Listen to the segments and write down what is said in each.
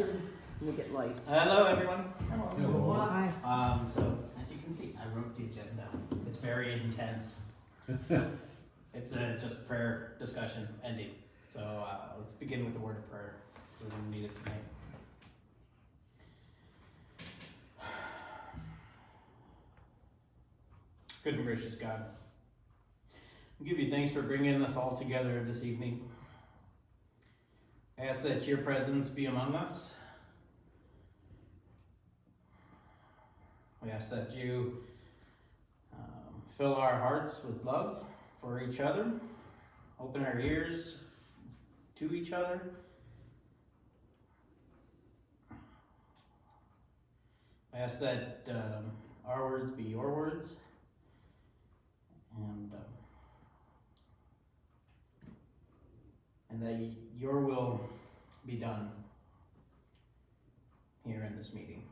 Let me get lice. Hello, everyone. Hello. Hi. So as you can see, I wrote the agenda. It's very intense. It's just prayer discussion ending. So let's begin with the word of prayer. We're going to need it tonight. Good and gracious God, we give you thanks for bringing us all together this evening. I ask that your presence be among us. We ask that you fill our hearts with love for each other, open our ears to each other. I ask that our words be your words, and that your will be done here in this meeting.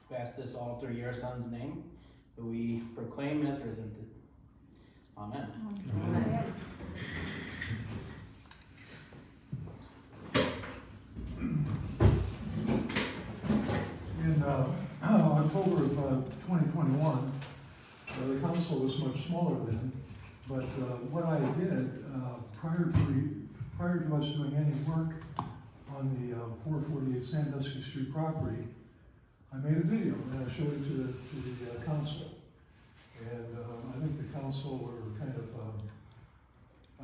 We ask this all through your Son's name, who we proclaim as risen. Amen. Amen. In October of 2021, the council was much smaller then, but what I did prior to us doing any work on the 448 Sandusky Street property, I made a video and I showed it to the council. And I think the council were kind of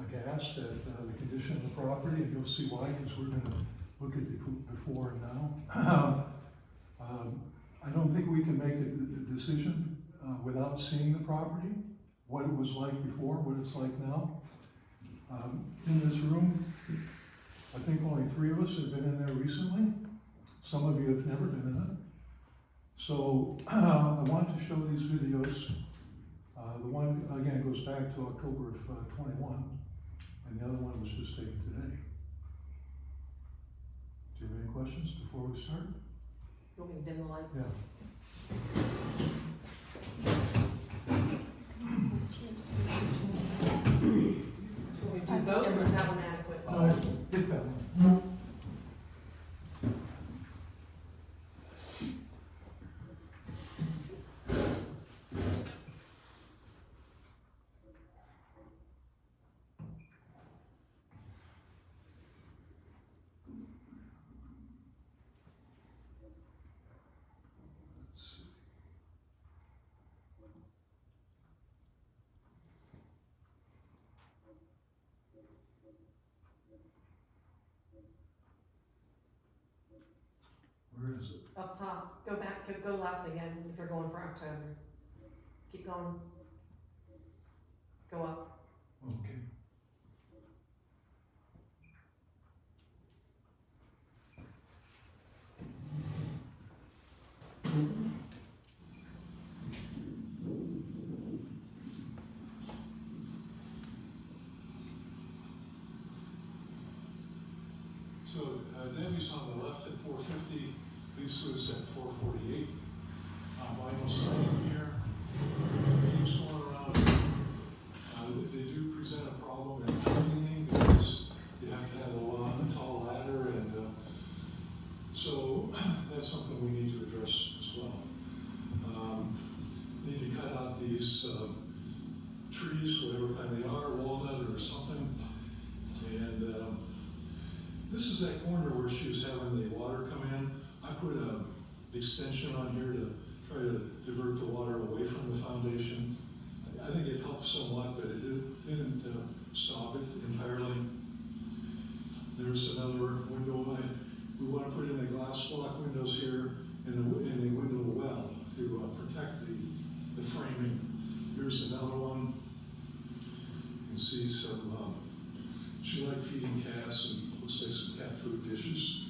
aghast at the condition of the property, and you'll see why, because we're going to look at the before and now. I don't think we can make a decision without seeing the property, what it was like before, what it's like now. In this room, I think only 3 of us have been in there recently. Some of you have never been in it. So I want to show these videos. The one, again, goes back to October of 21, and the other one was just taken today. Do you have any questions before we start? You want me to dim the lights? Yeah. Do we do both, or is that one adequate? Hit that one. Where is it? Up top, go back, go left again if you're going for October. Keep going. Go up. Okay. So Debbie's on the left at 450, Lisa is at 448. Vinyl siding here, beams going around. They do present a problem in cleaning because you have to have a tall ladder, and so that's something we need to address as well. Need to cut out these trees, whatever kind they are, walnut or something, and this is that corner where she was having the water come in. I put an extension on here to try to divert the water away from the foundation. I think it helped somewhat, but it didn't stop it entirely. There's another window. We want to put in the glass block windows here in the window well to protect the framing. Here's another one. You can see some, she liked feeding cats, and looks like some cat food dishes.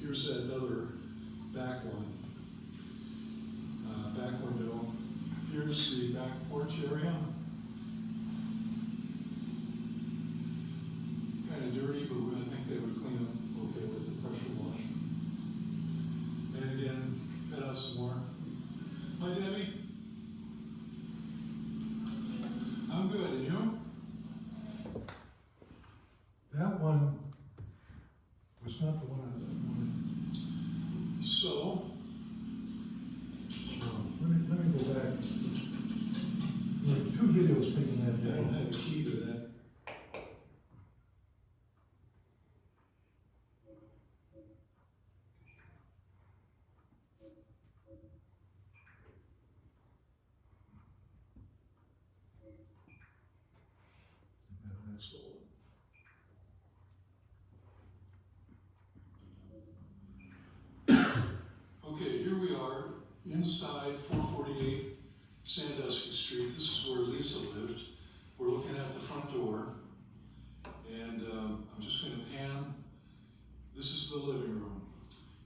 Here's that other back one, back window. Here's the back porch area. Kind of dirty, but I think they would clean up okay with the pressure wash. And again, cut out some more. Hi, Debbie. I'm good, and you? That one was not the one I wanted. So, let me go back. There are 2 videos taken that day. I don't have a key to that. That's the one. Okay, here we are inside 448 Sandusky Street. This is where Lisa lived. We're looking at the front door, and I'm just going to pan. This is the living room,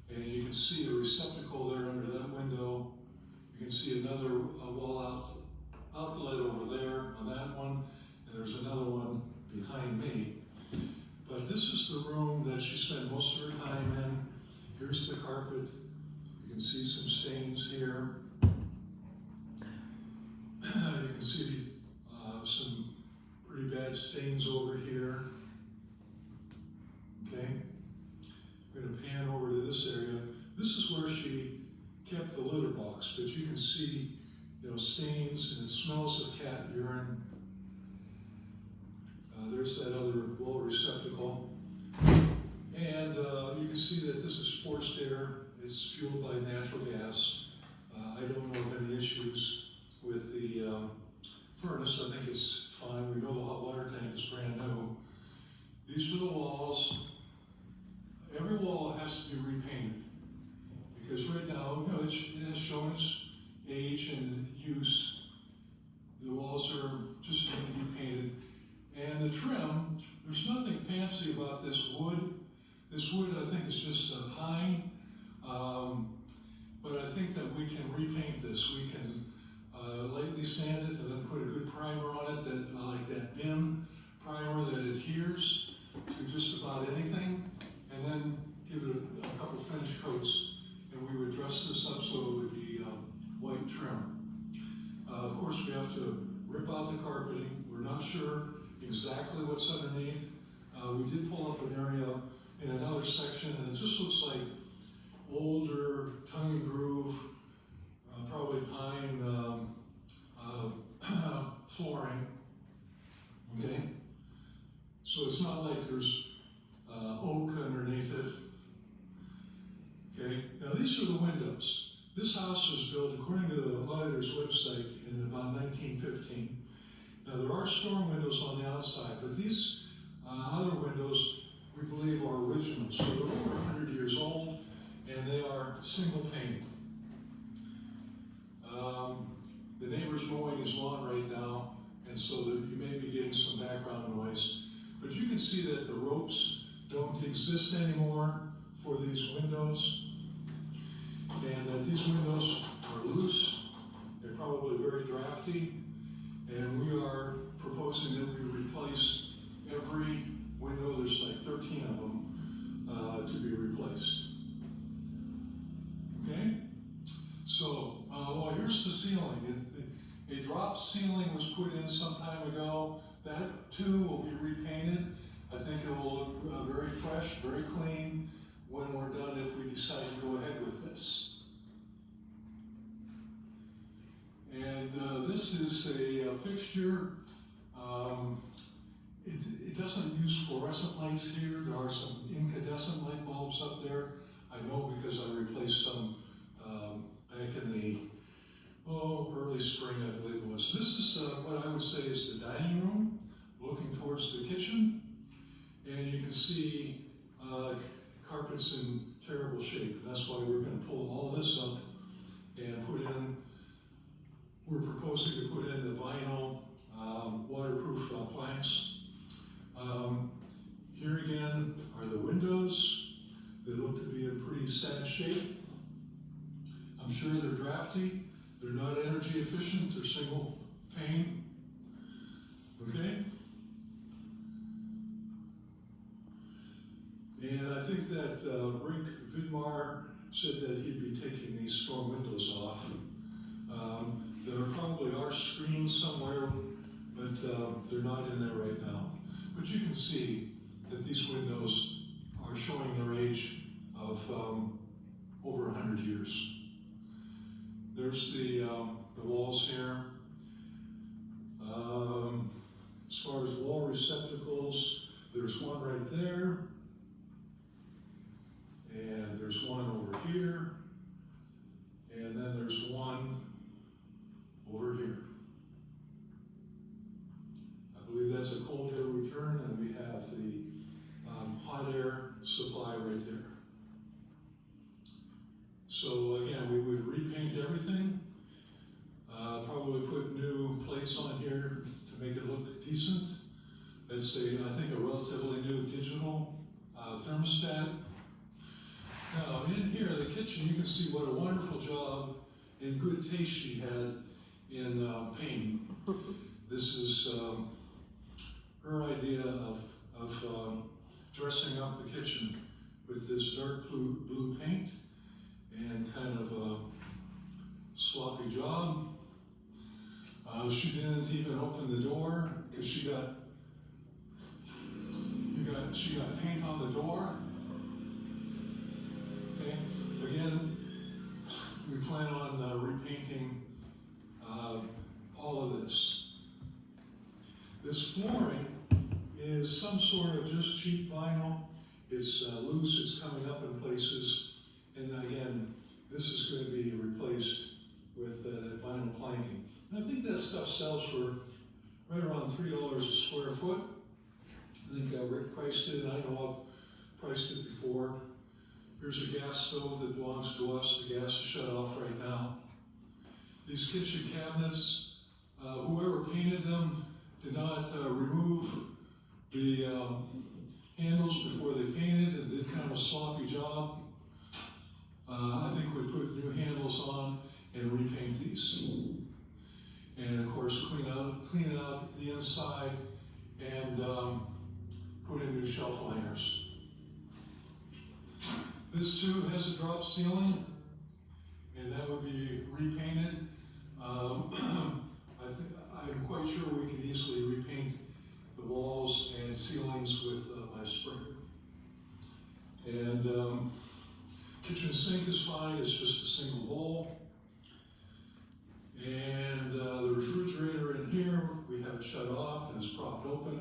and you can see a receptacle there under that window. You can see another wall outlet over there on that one, and there's another one behind me. But this is the room that she spent most of her time in. Here's the carpet. You can see some stains here. You can see some pretty bad stains over here. Okay, I'm going to pan over to this area. This is where she kept the litter box, but you can see, stains, and it smells of cat urine. There's that other wall receptacle. And you can see that this is forced air. It's fueled by natural gas. I don't know of any issues with the furnace. I think it's fine. We know the hot water tank is brand new. These are the walls. Every wall has to be repainted, because right now, it has shown its age and use. The walls are just need to be painted. And the trim, there's nothing fancy about this wood. This wood, I think, is just pine. But I think that we can repaint this. We can lightly sand it and then put a good primer on it, that like that BIM primer that adheres to just about anything, and then give it a couple finish coats, and we would dress this up so it would be white trim. Of course, we have to rip out the carpeting. We're not sure exactly what's underneath. We did pull up an area in another section, and it just looks like older tongue and groove, probably pine flooring. Okay, so it's not like there's oak underneath it. Okay, now these are the windows. This house was built, according to the auditor's website, in about 1915. Now there are storm windows on the outside, but these other windows we believe are original. So they're over 100 years old, and they are single pane. The neighbor's mowing his lawn right now, and so that you may be getting some background noise. But you can see that the ropes don't exist anymore for these windows, and that these windows are loose. They're probably very drafty, and we are proposing that we replace every window. There's like 13 of them to be replaced. Okay? So, here's the ceiling. A drop ceiling was put in some time ago. That too will be repainted. I think it will look very fresh, very clean when we're done, if we decide to go ahead with this. And this is a fixture. It doesn't use fluorescent lights here. There are some incandescent light bulbs up there. I know because I replaced some back in the early spring, I believe it was. This is what I would say is the dining room, looking towards the kitchen. And you can see carpets in terrible shape. And that's why we're going to pull all this up and put in, we're proposing to put in the vinyl waterproof planks. Here again are the windows. They look to be in pretty sad shape. I'm sure they're drafty. They're not energy efficient. They're single pane. Okay? And I think that Rick Vidmar said that he'd be taking these storm windows off. There probably are screens somewhere, but they're not in there right now. But you can see that these windows are showing their age of over 100 years. There's the walls here. As far as wall receptacles, there's one right there, and there's one over here, and then there's one over here. I believe that's a cold air return, and we have the hot air supply right there. So again, we would repaint everything, probably put new plates on here to make it look decent. It's I think a relatively new digital thermostat. Now in here, the kitchen, you can see what a wonderful job and good taste she had in painting. This is her idea of dressing up the kitchen with this dark blue paint and kind of a sloppy job. She didn't even open the door because she got paint on the door. Okay, again, we plan on repainting all of this. This flooring is some sort of just cheap vinyl. It's loose, it's coming up in places. And again, this is going to be replaced with vinyl planking. And I think that stuff sells for right around $3 a square foot. I think Rick priced it, and I know I've priced it before. Here's a gas stove that belongs to us. The gas is shut off right now. These kitchen cabinets, whoever painted them did not remove the handles before they painted and did kind of a sloppy job. I think we put new handles on and repaint these. And of course, clean out the inside and put in new shelf liners. This too has a drop ceiling, and that would be repainted. I'm quite sure we could easily repaint the walls and ceilings with my sprayer. And kitchen sink is fine, it's just a single bowl. And the refrigerator in here, we have it shut off and it's propped open.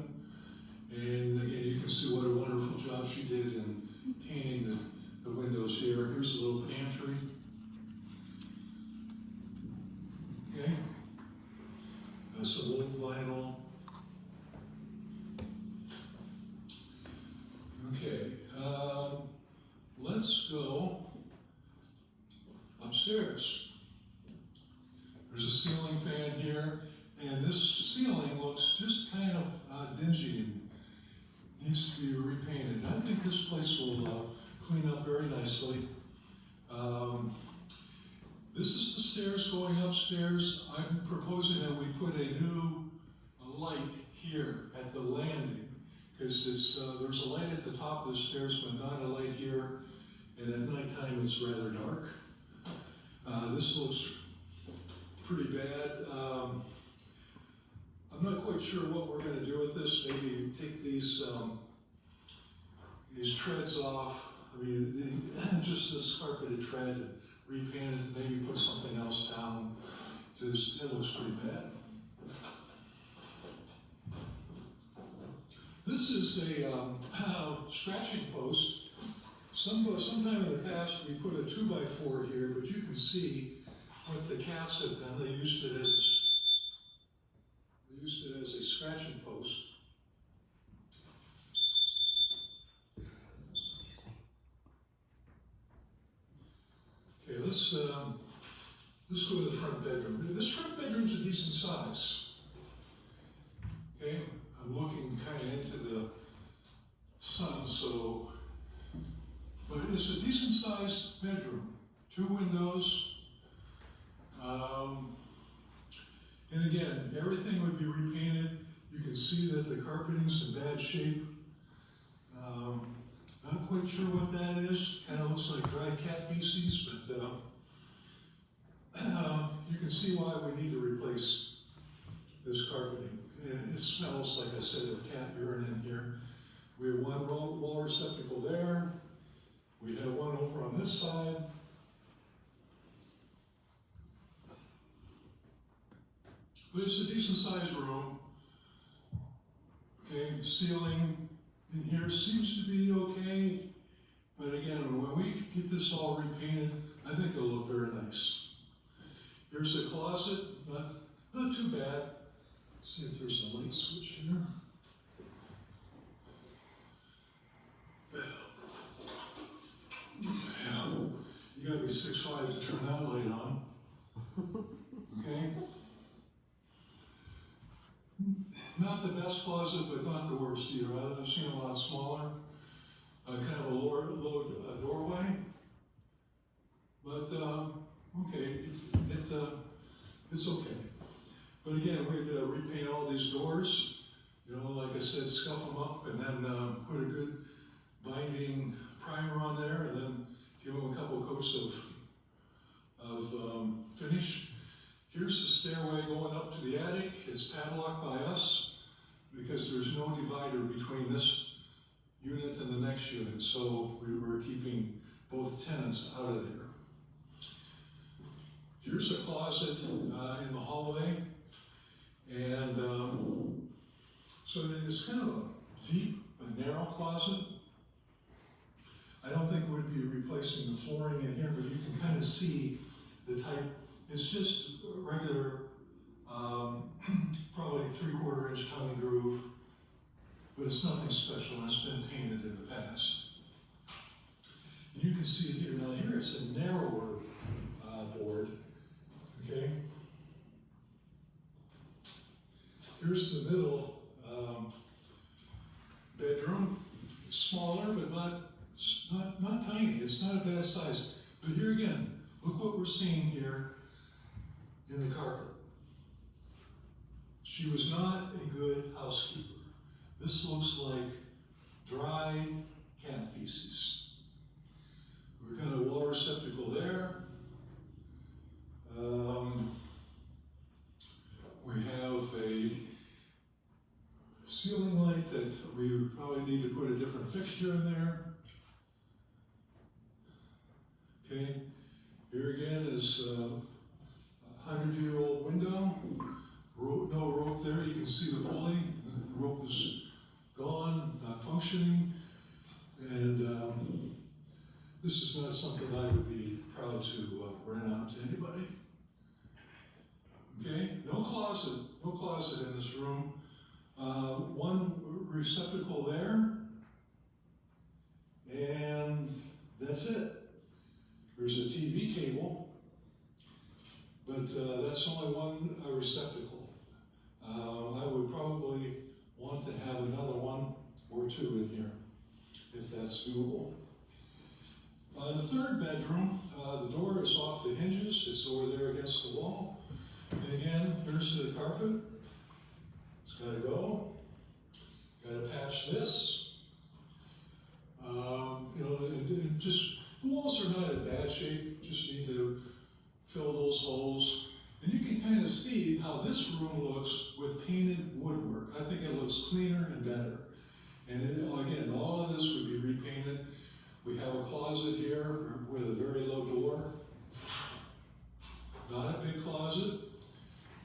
And again, you can see what a wonderful job she did in painting the windows here. Here's a little pantry. Okay. Some old vinyl. Okay. Let's go upstairs. There's a ceiling fan here, and this ceiling looks just kind of dingy and needs to be repainted. I think this place will clean up very nicely. This is the stairs going upstairs. I'm proposing that we put a new light here at the landing, because there's a light at the top of the stairs, but not a light here, and at nighttime it's rather dark. This looks pretty bad. I'm not quite sure what we're going to do with this. Maybe take these treads off. I mean, just this carpeted tread, and repaint it, and maybe put something else down. Just, it looks pretty bad. This is a scratching post. Sometime in the past we put a 2x4 here, but you can see what the cats have done. They used it as a scratching post. Okay, let's go to the front bedroom. This front bedroom's a decent size. Okay, I'm looking kind of into the sun, but it's a decent sized bedroom. 2 windows. And again, everything would be repainted. You can see that the carpeting's in bad shape. Not quite sure what that is. Kind of looks like dry cat feces, but you can see why we need to replace this carpeting. It smells, like I said, of cat urine in here. We have one wall receptacle there. We have one over on this side. But it's a decent sized room. Okay, the ceiling in here seems to be okay. But again, when we get this all repainted, I think it'll look very nice. Here's a closet, not too bad. Let's see if there's a light switch here. Yeah, you gotta be 6'5" to turn that light on. Okay? Not the best closet, but not the worst either. I've seen a lot smaller. Kind of a low doorway. But, okay, it's okay. But again, we'd repaint all these doors. You know, like I said, scuff them up and then put a good binding primer on there and then give them a couple coats of finish. Here's the stairway going up to the attic. It's padlocked by us because there's no divider between this unit and the next unit, so we were keeping both tenants out of there. Here's a closet in the hallway, and so it's kind of a deep but narrow closet. I don't think we'd be replacing the flooring in here, but you can kind of see the type. It's just a regular, probably 3/4 inch tongue and groove, but it's nothing special, and it's been painted in the past. And you can see it here. Now here it's a narrower board, okay? Here's the middle bedroom. It's smaller, but not tiny. It's not a bad size. But here again, look what we're seeing here in the carpet. She was not a good housekeeper. This looks like dry cat feces. We've got a wall receptacle there. We have a ceiling light that we would probably need to put a different fixture in there. Okay, here again is a 100-year-old window. No rope there. You can see the pulley. The rope is gone, not functioning, and this is not something I would be proud to rent out to anybody. Okay, no closet in this room. One receptacle there, and that's it. There's a TV cable, but that's only one receptacle. I would probably want to have another one or two in here, if that's doable. The third bedroom, the door is off the hinges. It's over there against the wall. And again, here's the carpet. It's got to go. Got to patch this. You know, just the walls are not in bad shape. Just need to fill those holes. And you can kind of see how this room looks with painted woodwork. I think it looks cleaner and better. And again, all of this would be repainted. We have a closet here with a very low door. Not a big closet.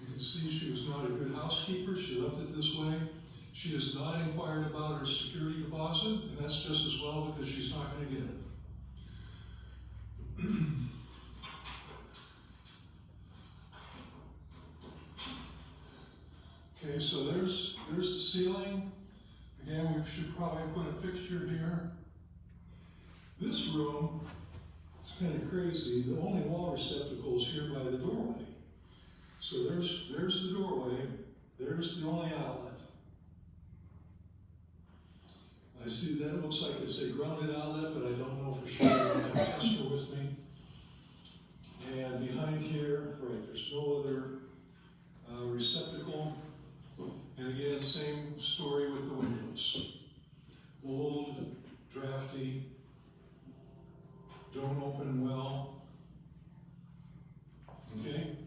You can see she was not a good housekeeper. She left it this way. She has not inquired about her security deposit, and that's just as well because she's not going to get it. Okay, so there's the ceiling. Again, we should probably put a fixture here. This room is kind of crazy. The only wall receptacle is here by the doorway. So there's the doorway. There's the only outlet. I see that looks like it's a grounded outlet, but I don't know for sure. I don't have a tester with me. And behind here, right, there's no other receptacle. And again, same story with the windows. Old, drafty, don't open well. Okay?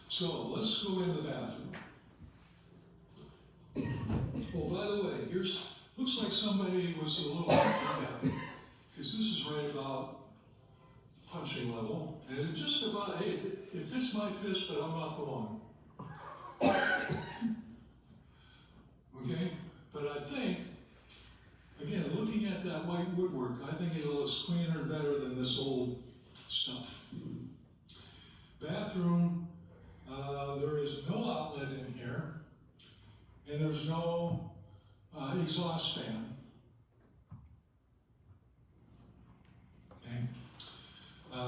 So let's go in the bathroom. Oh, by the way, looks like somebody was a little happy because this is right about punching level, and it just about, hey, it fits my fist, but I'm not the one. Okay? But I think, again, looking at that white woodwork, I think it looks cleaner and better than this old stuff. Bathroom, there is no outlet in here, and there's no exhaust fan. Okay?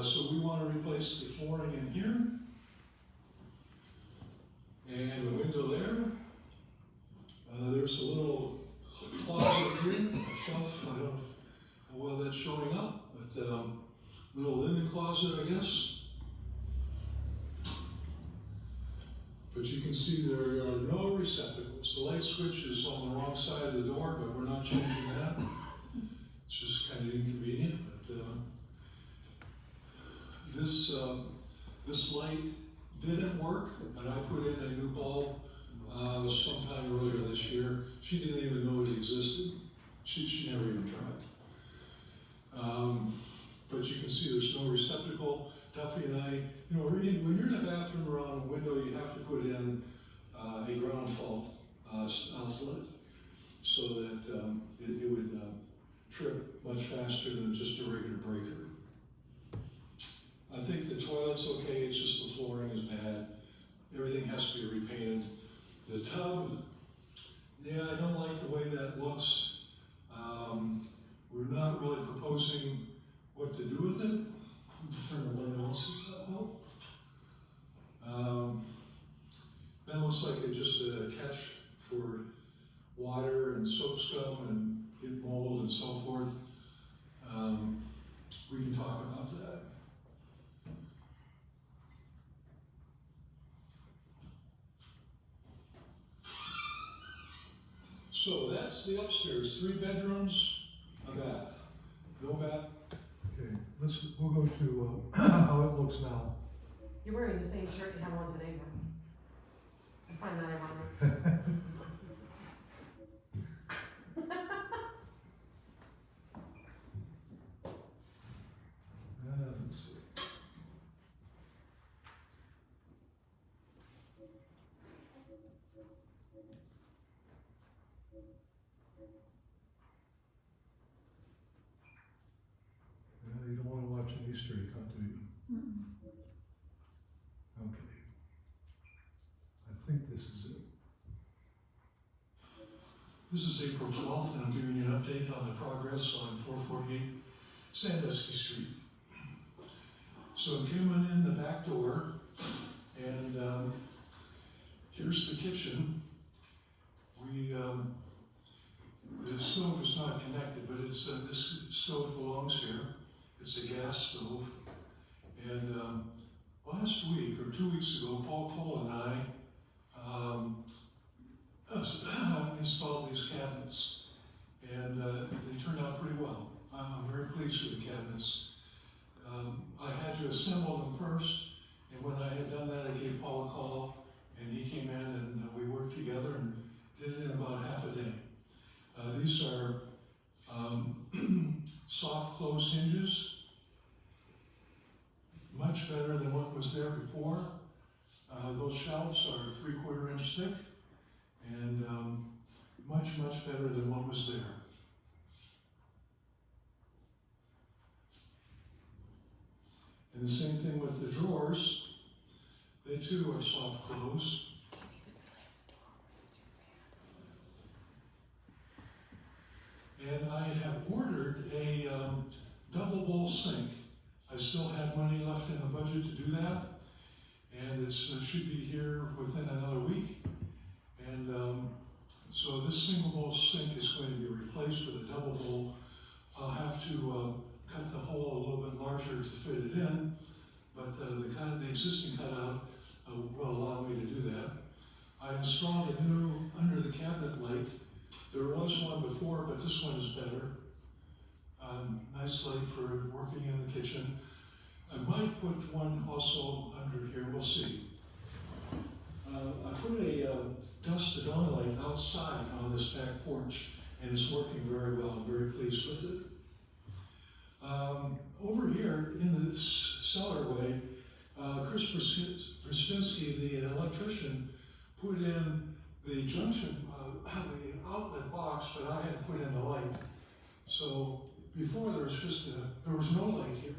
So we want to replace the flooring in here, and the window there. There's a little closet here, a shelf. I don't know how well that's showing up, but little linen closet, I guess. But you can see there are no receptacles. The light switch is on the wrong side of the door, but we're not changing that. It's just kind of inconvenient. But this light didn't work, but I put in a new bulb sometime earlier this year. She didn't even know it existed. She never even tried. But you can see there's no receptacle. Duffy and I, when you're in a bathroom around a window, you have to put in a ground fault outlet so that it would trip much faster than just a regular breaker. I think the toilet's okay, it's just the flooring is bad. Everything has to be repainted. The tub, yeah, I don't like the way that looks. We're not really proposing what to do with it. Turn the light on, see if that help. That looks like just a catch for water and soap scum and get mold and so forth. We can talk about that. So that's the upstairs, 3 bedrooms, a bath. No bath. Okay, we'll go to how it looks now. You're wearing the same shirt you have on today, Mark. I find that ironic. Let's see. You don't want to watch an Easter egg hunt, do you? Okay. I think this is it. This is April 12th, and I'm giving you an update on the progress on 448 Sandusky Street. So I'm coming in the back door, and here's the kitchen. The stove is not connected, but it's this stove belongs here. It's a gas stove. And last week or 2 weeks ago, Paul Cole and I installed these cabinets, and they turned out pretty well. I'm very pleased with the cabinets. I had to assemble them first, and when I had done that, I gave Paul a call, and he came in, and we worked together and did it in about half a day. These are soft close hinges, much better than what was there before. Those shelves are 3/4 inch thick, and much better than what was there. And the same thing with the drawers. They too are soft close. And I have ordered a double bowl sink. I still have money left in the budget to do that, and it should be here within another week. And so this single bowl sink is going to be replaced with a double bowl. I'll have to cut the hole a little bit larger to fit it in, but the existing cutout will allow me to do that. I installed a new under the cabinet light. There was one before, but this one is better. Nice light for working in the kitchen. I might put one also under here, we'll see. I put a dust to dawn light outside on this back porch, and it's working very well. I'm very pleased with it. Over here in this cellarway, Chris Brzezinski, the electrician, put in the junction, the outlet box, but I had put in the light. So before there was no light here.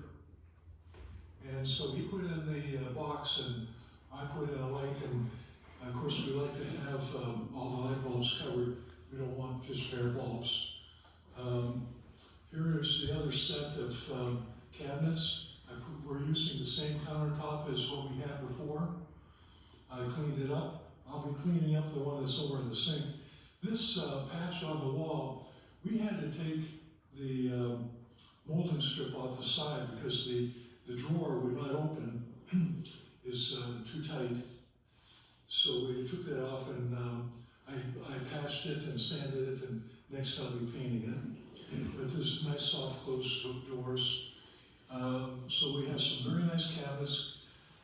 And so he put in the box and I put in a light, and of course we like to have all the light bulbs covered. We don't want just bare bulbs. Here is the other set of cabinets. We're using the same countertop as what we had before. I cleaned it up. I'll be cleaning up the one that's over in the sink. This patch on the wall, we had to take the molding strip off the side because the drawer would not open, is too tight. So we took that off, and I patched it and sanded it, and next I'll be painting it. But there's nice soft closed doors. So we have some very nice cabinets.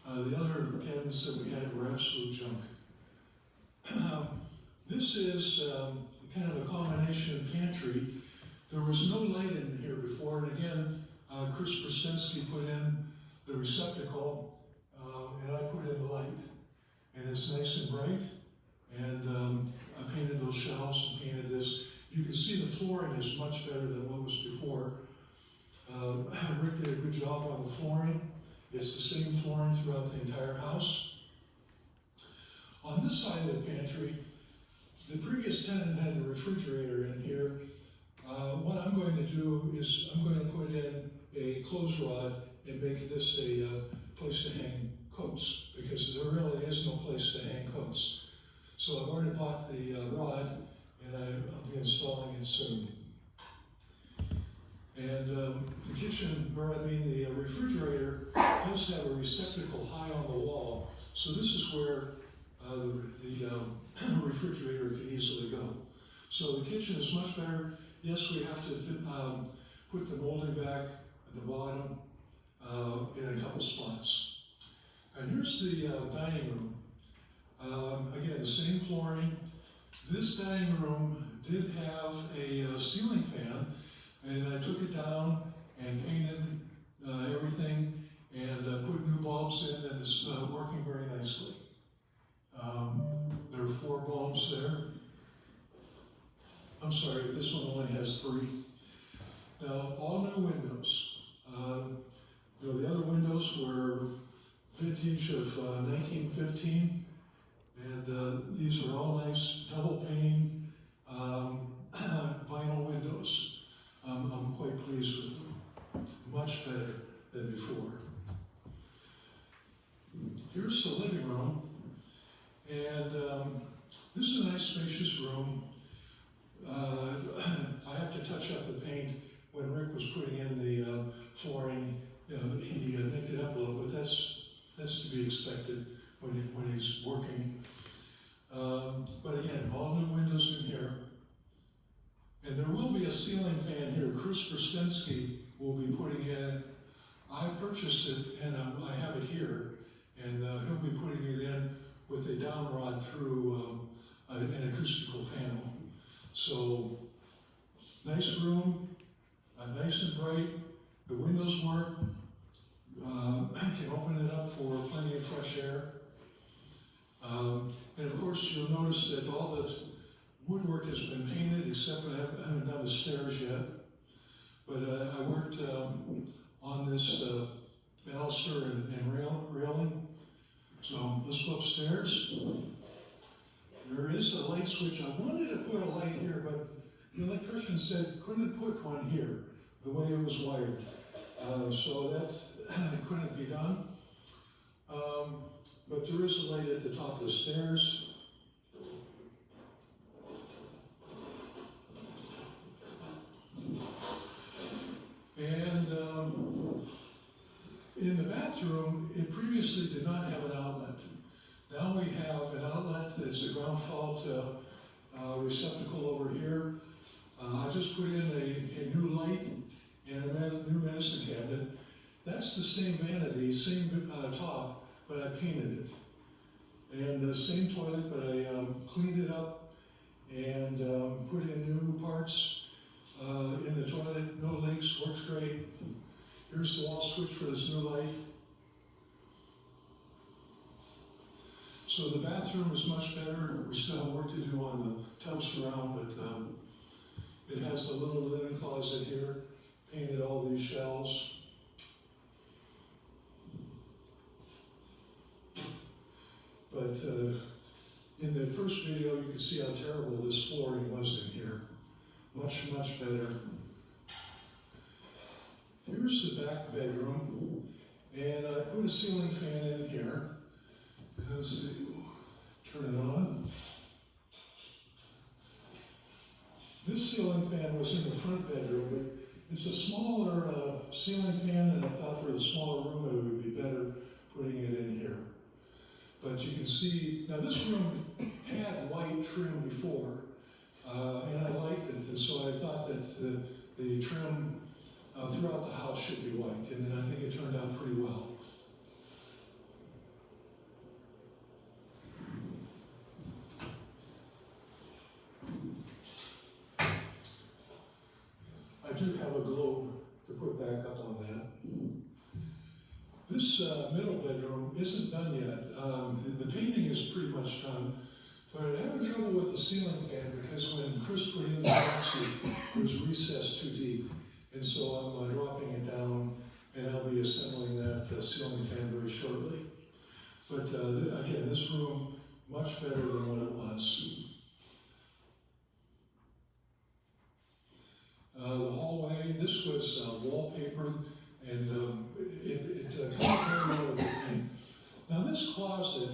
The other cabinets that we had were absolute junk. This is kind of a combination pantry. There was no light in here before, and again, Chris Brzezinski put in the receptacle, and I put in the light. And it's nice and bright, and I painted those shelves and painted this. You can see the flooring is much better than what was before. Rick did a good job on the flooring. It's the same flooring throughout the entire house. On this side of the pantry, the previous tenant had the refrigerator in here. What I'm going to do is I'm going to put in a clothes rod and make this a place to hang coats, because there really is no place to hang coats. So I've already bought the rod, and I'll be installing it soon. And the kitchen, the refrigerator does have a receptacle high on the wall. So this is where the refrigerator could easily go. So the kitchen is much better. Yes, we have to put the molding back at the bottom in a couple spots. And here's the dining room. Again, the same flooring. This dining room did have a ceiling fan, and I took it down and painted everything and put new bulbs in, and it's working very nicely. There are 4 bulbs there. I'm sorry, this one only has 3. Now, all new windows. The other windows were vintage of 1915, and these are all nice double pane vinyl windows. I'm quite pleased with them. Much better than before. Here's the living room, and this is a nice spacious room. I have to touch up the paint. When Rick was putting in the flooring, he nicked it up a little bit. That's to be expected when he's working. But again, all new windows in here. And there will be a ceiling fan here. Chris Brzezinski will be putting in. I purchased it, and I have it here. And he'll be putting it in with a down rod through an acoustical panel. So, nice room, nice and bright. The windows work. I can open it up for plenty of fresh air. And of course, you'll notice that all the woodwork has been painted, except I haven't done the stairs yet. But I worked on this baluster and railing. So let's go upstairs. There is a light switch. I wanted to put a light here, but the electrician said couldn't put one here, the way it was wired. So that couldn't be done. But there is a light at the top of the stairs. And in the bathroom, it previously did not have an outlet. Now we have an outlet that's a ground fault receptacle over here. I just put in a new light and a new medicine cabinet. That's the same vanity, same top, but I painted it. And the same toilet, but I cleaned it up and put in new parts in the toilet. No leaks, works great. Here's the wall switch for this new light. So the bathroom is much better. We still have work to do on the tub surround, but it has a little linen closet here, painted all these shelves. But in the first video, you can see how terrible this flooring was in here. Much, much better. Here's the back bedroom, and I put a ceiling fan in here. Let's see, turn it on. This ceiling fan was in the front bedroom, but it's a smaller ceiling fan, and I thought for the smaller room it would be better putting it in here. But you can see, now this room had white trim before, and I liked it, and so I thought that the trim throughout the house should be white, and then I think it turned out pretty well. I do have a globe to put back up on that. This middle bedroom isn't done yet. The painting is pretty much done, but I'm having trouble with the ceiling fan because when Chris put in the box, it was recessed too deep. And so I'm dropping it down, and I'll be assembling that ceiling fan very shortly. But again, this room, much better than what it was. The hallway, this was wallpaper, and it comes very well with the paint. Now this closet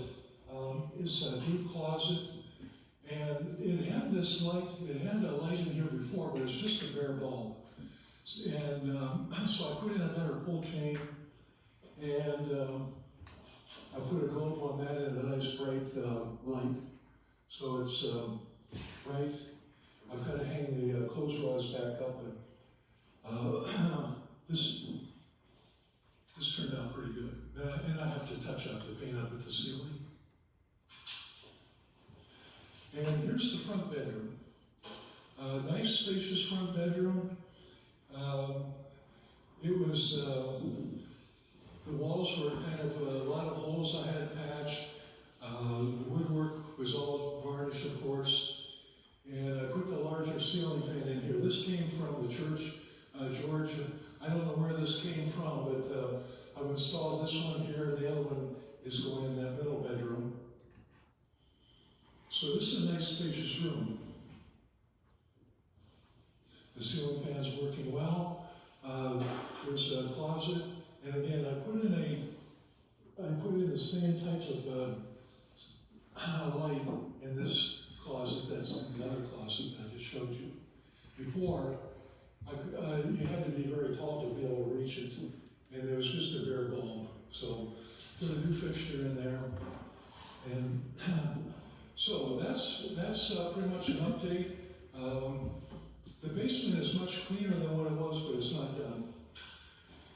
is a deep closet, and it had this light, it had a light in here before, but it's just a bare bulb. And so I put in a better pull chain, and I put a globe on that and a nice bright light. So it's bright. I've got to hang the clothes rods back up, and this turned out pretty good. And I have to touch up the paint up at the ceiling. And here's the front bedroom. Nice spacious front bedroom. It was, the walls were kind of a lot of holes I had patched. The woodwork was all varnished, of course. And I put the larger ceiling fan in here. This came from the church, George. I don't know where this came from, but I've installed this one here, and the other one is going in that middle bedroom. So this is a nice spacious room. The ceiling fan's working well. There's a closet, and again, I put in the same types of light in this closet that's in the other closet that I just showed you. Before, you had to be very tall to be able to reach it, and it was just a bare bulb. So put a new fixture in there, and so that's pretty much an update. The basement is much cleaner than what it was, but it's not done.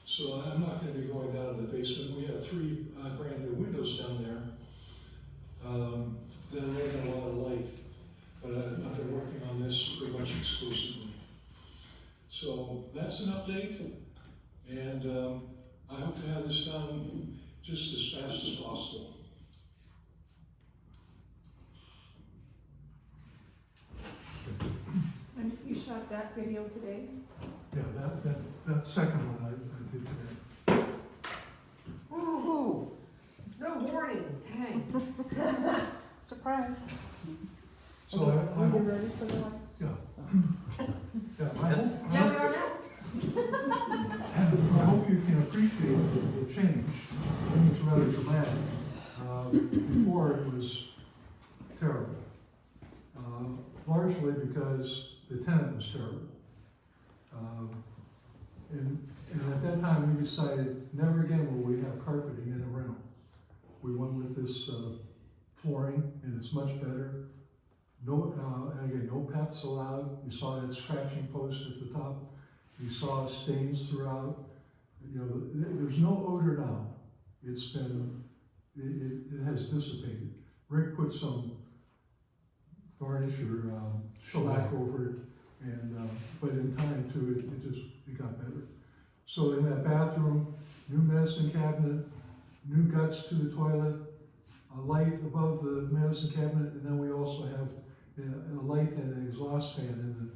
So I'm not going to be going down to the basement. We have 3 brand new windows down there that are letting a lot of light, but I've been working on this pretty much exclusively. So that's an update, and I hope to have this done just as fast as possible. And you shot that video today? Yeah, that second one I did today. Ooh, no warning, dang. Surprise. So Are I you hope, ready for the lights? yeah. Yeah, Yes. Yeah, we are now. I hope you can appreciate the change. It's rather dramatic. Before it was terrible. Largely because the tenant was terrible. And at that time we decided never again will we have carpeting in a rental. We went with this flooring, and it's much better. No, and again, no pets allowed. You saw that scratching post at the top. You saw stains throughout. You know, there's no odor now. It's been, it has dissipated. Rick put some varnish or shellac over it, and but in time too, it got better. So in that bathroom, new medicine cabinet, new guts to the toilet, a light above the medicine cabinet, and then we also have a light and an exhaust fan in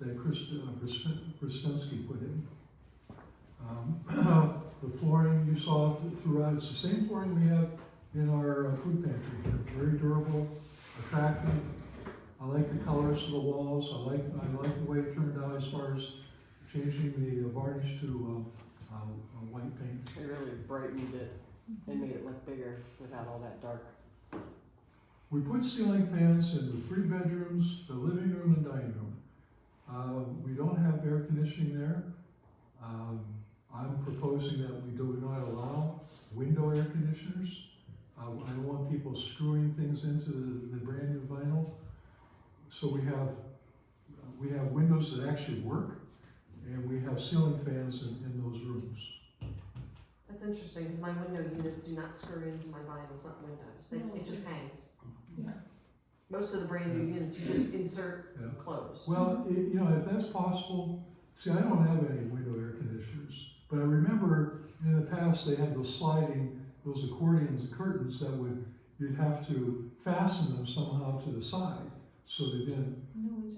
that Chris Brzezinski put in. The flooring you saw throughout, it's the same flooring we have in our food pantry here. Very durable, attractive. I like the colors of the walls. I like the way it turned out as far as changing the varnish to white paint. It really brightened it and made it look bigger without all that dark. We put ceiling fans in the 3 bedrooms, the living room and dining room. We don't have air conditioning there. I'm proposing that we do not allow window air conditioners. I don't want people screwing things into the brand new vinyl. So we have windows that actually work, and we have ceiling fans in those rooms. That's interesting, because my window units do not screw into my vinyls, not windows, it just hangs. Yeah. Most of the brand new units, you just insert, Yeah. close. Well, if that's possible, see, I don't have any window air conditioners, but I remember in the past they had those accordions, curtains that you'd have to fasten them somehow to the side so they didn't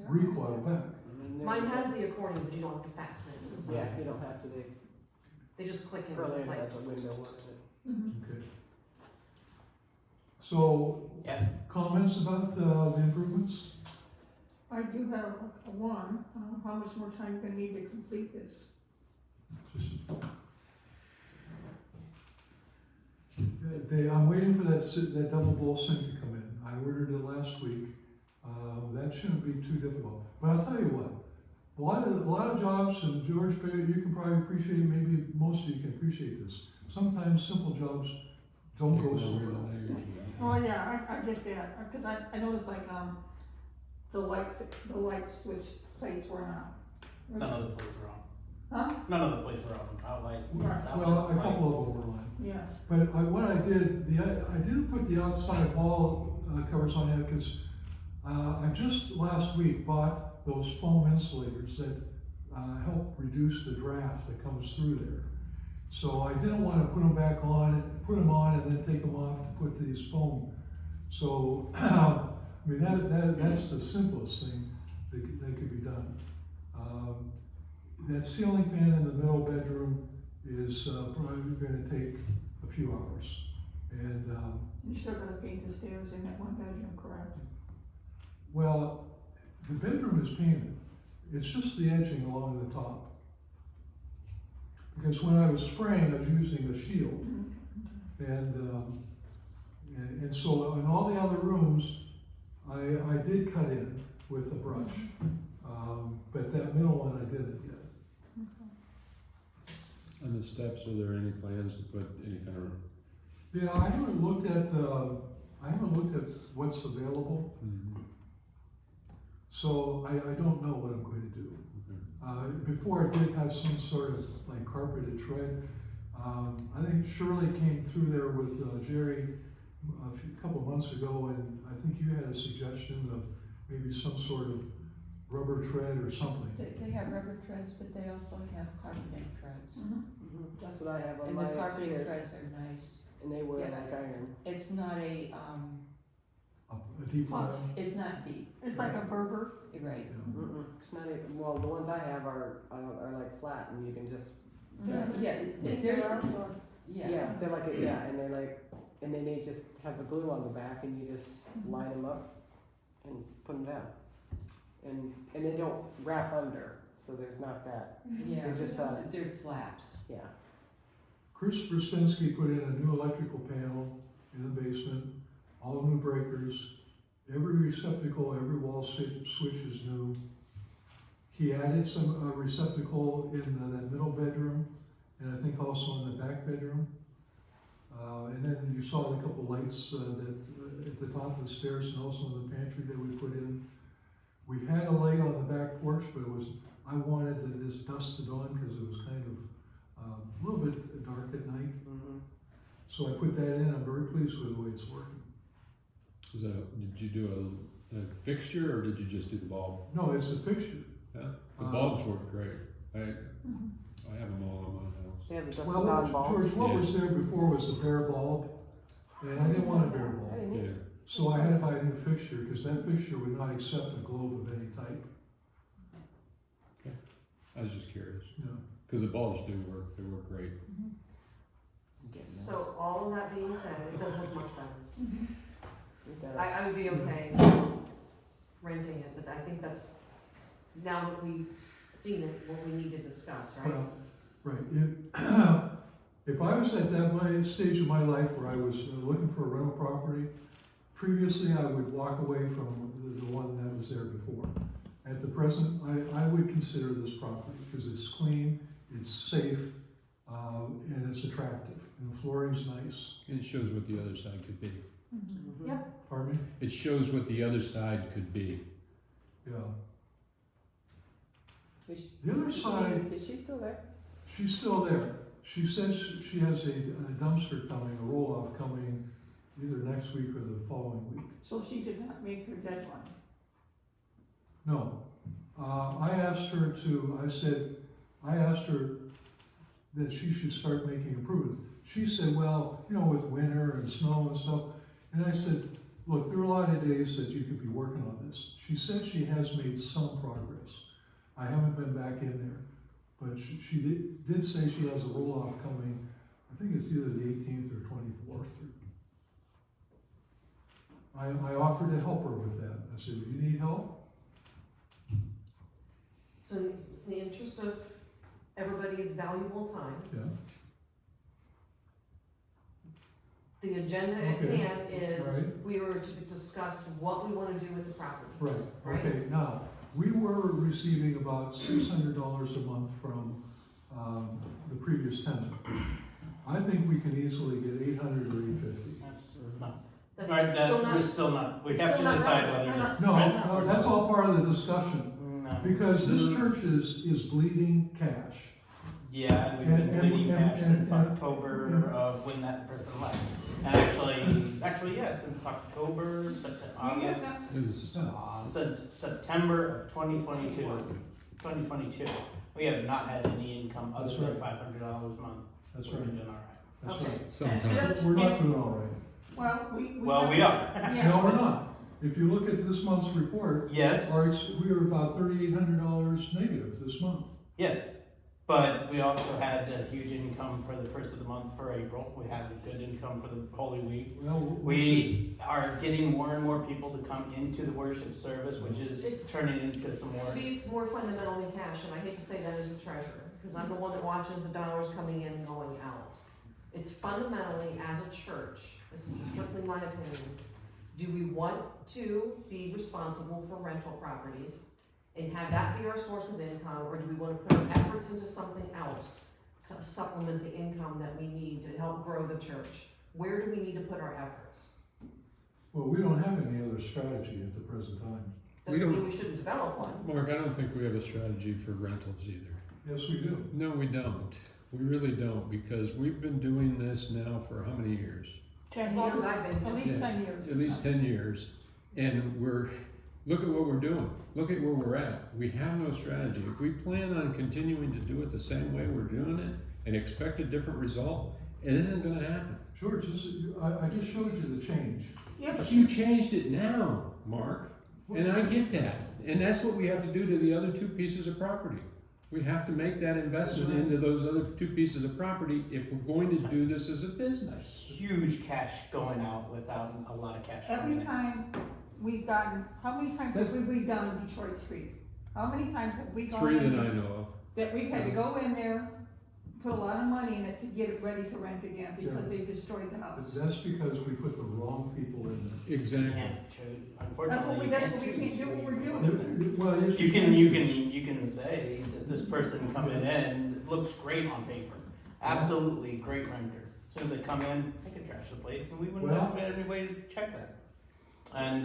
recoil back. Mine has the accordion, but you don't have to fasten it to the side. Yeah, you don't have to. They just click in, Berlin it's like, has a window one in it. Okay. So, Yeah. comments about the improvements? I do have one, how much more time do I need to complete this? Just- I'm waiting for that double bowl sink to come in. I ordered it last week. That shouldn't be too difficult. But I'll tell you what, a lot of jobs, and George, you can probably appreciate, maybe most of you can appreciate this. Sometimes simple jobs don't go so well. Oh, yeah, I get that, because I noticed like, the light switch plates were not. None of the plates were on. Huh? None of the plates were on. Outlets. Right. Well, outlets, a couple lights. of them were on. Yeah. But what I did, I didn't put the outside wall covers on yet because I just last week bought those foam insulators that help reduce the draft that comes through there. So I didn't want to put them on and then take them off to put these foam. So, I mean, that's the simplest thing that could be done. That ceiling fan in the middle bedroom is probably going to take a few hours. And You still gotta paint the stairs in that one bedroom, correct? well, the bedroom is painted. It's just the edging along the top. Because when I was spraying, I was using a shield. And so in all the other rooms, I did cut in with a brush. But that middle one I didn't yet. On the steps, are there any plans to put any kind of? Yeah, I haven't looked at what's available. So I don't know what I'm going to do. Before I did have some sort of like carpeted tread. I think Shirley came through there with Jerry a couple months ago, and I think you had a suggestion of maybe some sort of rubber tread or something. They have rubber treads, but they also have carpeted treads. That's what I have on And my the carpeted upstairs, treads are nice. and they wear Yeah. like iron. It's not A deep line. it's not deep. It's like a Berber. Right. It's not even, well, the ones I have are like flat, and you can just, Yeah, they're like, and then they just have the glue on the back, and you just line them up and put them down. And they don't wrap under, so there's not that, Yeah, They're just, they're flat. yeah. Chris Brzezinski put in a new electrical panel in the basement, all new breakers, every receptacle, every wall switch is new. He added some receptacle in that middle bedroom, and I think also in the back bedroom. And then you saw the couple lights that at the top of the stairs and also in the pantry that we put in. We had a light on the back porch, but I wanted this dusk to dawn because it was kind of a little bit dark at night. So I put that in. I'm very pleased with the way it's working. Did you do a fixture or did you just do the bulb? No, it's a fixture. Yeah, the bulbs work great. I have them all in my house. They have the dust Well, to dawn bulb. George, what was there before was a bare bulb. and I didn't want a bare wall. I didn't Yeah. either. So I had to buy a new fixture, because that fixture would not accept a globe of any type, I was just curious, you know. because the bulbs do work, they work great. So all of that being said, it does look much better. It does. I would be okay renting it, but I think that's, now that we've seen it, what we need to discuss, right? Well, right, if I was at my stage of my life where I was looking for a rental property, previously I would walk away from the one that was there before. At the present, I would consider this property, because it's clean, it's safe, and it's attractive, and the flooring's nice. And it shows what the other side could be. Mhm. Yep. Pardon me? It shows what the other side could be. Yeah. Is The other she- side, Is she still there? she's still there. She says she has a dumpster coming, a roll-off coming either next week or the following week. So she did not make her deadline. No. I asked her that she should start making improvements. She said, well, you know, with winter and snow and stuff. And I said, look, there are a lot of days that you could be working on this. She said she has made some progress. I haven't been back in there, but she did say she has a roll-off coming. I think it's either the 18th or 24th. I offered to help her with that. I said, do you need help? So in the interest of everybody's valuable time, Yeah. the agenda at Okay. hand is, Right. we were to discuss what we wanna do with the properties. Right, Right? okay, now, we were receiving about $600 a month from, the previous tenant. I think we can easily get 800 or 850. That's not, That's right, still we're not, still not, we it's have still to not decide relevant. whether We're this. No, rent no, or that's sell. all part of the discussion, No. because this church is bleeding cash. Yeah, and we've And- been bleeding and- cash and- since and- October and- of when that person left. And actually, yeah, since October, August, It was, since September of 2022, we have not had any income other That's than right. $500 a month. That's We're right, doing all right. that's Okay. right. sometimes. We're not doing all right. Well, Well, we are. Yeah. No, we're not. If you look at this month's report, Yes, we were about $3,800 negative this month. yes. But we also had a huge income for the first of the month for April. We had a good income for the Holy Week. Well, We are getting more and more people to come into the worship service, which is It's- turning into some more. to me, it's more fundamental than cash, and I hate to say that as a treasurer, because I'm the one that watches the dollars coming in and going out. It's fundamentally, as a church, this is strictly my opinion, do we want to be responsible for rental properties and have that be our source of income, or do we want to put our efforts into something else to supplement the income that we need to help grow the church? Where do we need to put our efforts? Well, we don't have any other strategy at the present time. We Doesn't don't- mean we shouldn't develop one. Mark, I don't think we have a strategy for rentals either. Yes, we do. No, we don't. We really don't, because we've been doing this now for how many years? 10 As long years, as I've been at here. least Yeah. 10 years. At least 10 years. And look at what we're doing. Look at where we're at. We have no strategy. If we plan on continuing to do it the same way we're doing it and expect a different result, it isn't gonna happen. Sure, I just showed you the change. Yeah, But you changed it now, Mark, and I get that. And that's what we have to do to the other two pieces of property. We have to make that investment That's right. into those other two pieces of property if we're going to do this as a A business. huge cash going out without a lot of cash coming every in. time we've gotten, how many times have we redone Detroit Street? How many times have we gone 3 in that I there, know of. that we've had to go in there, put a lot of money in it to get it ready to rent again because Yeah. they destroyed the house? That's because we put the wrong people in there. You Exactly. can't choose, unfortunately, you that's can't what we choose can't do who what we're you doing. put in. Well, yes, You choose. can say that this person coming in looks great on paper, absolutely great renter. As soon as they come in, they can trash the place, and we wouldn't Well- have any way to check that. And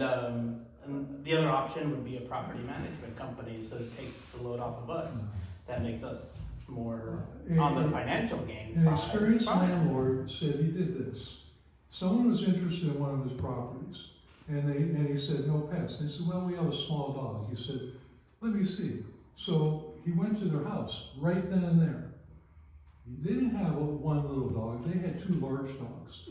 the other option would be a property management company, so it takes the load off of us. That makes us more on the financial gain An side. experienced landlord said he did this. Someone was interested in one of his properties, and he said, no pets. They said, well, we have a small dog. He said, let me see. So he went to their house right then and there. They didn't have one little dog, they had 2 large dogs.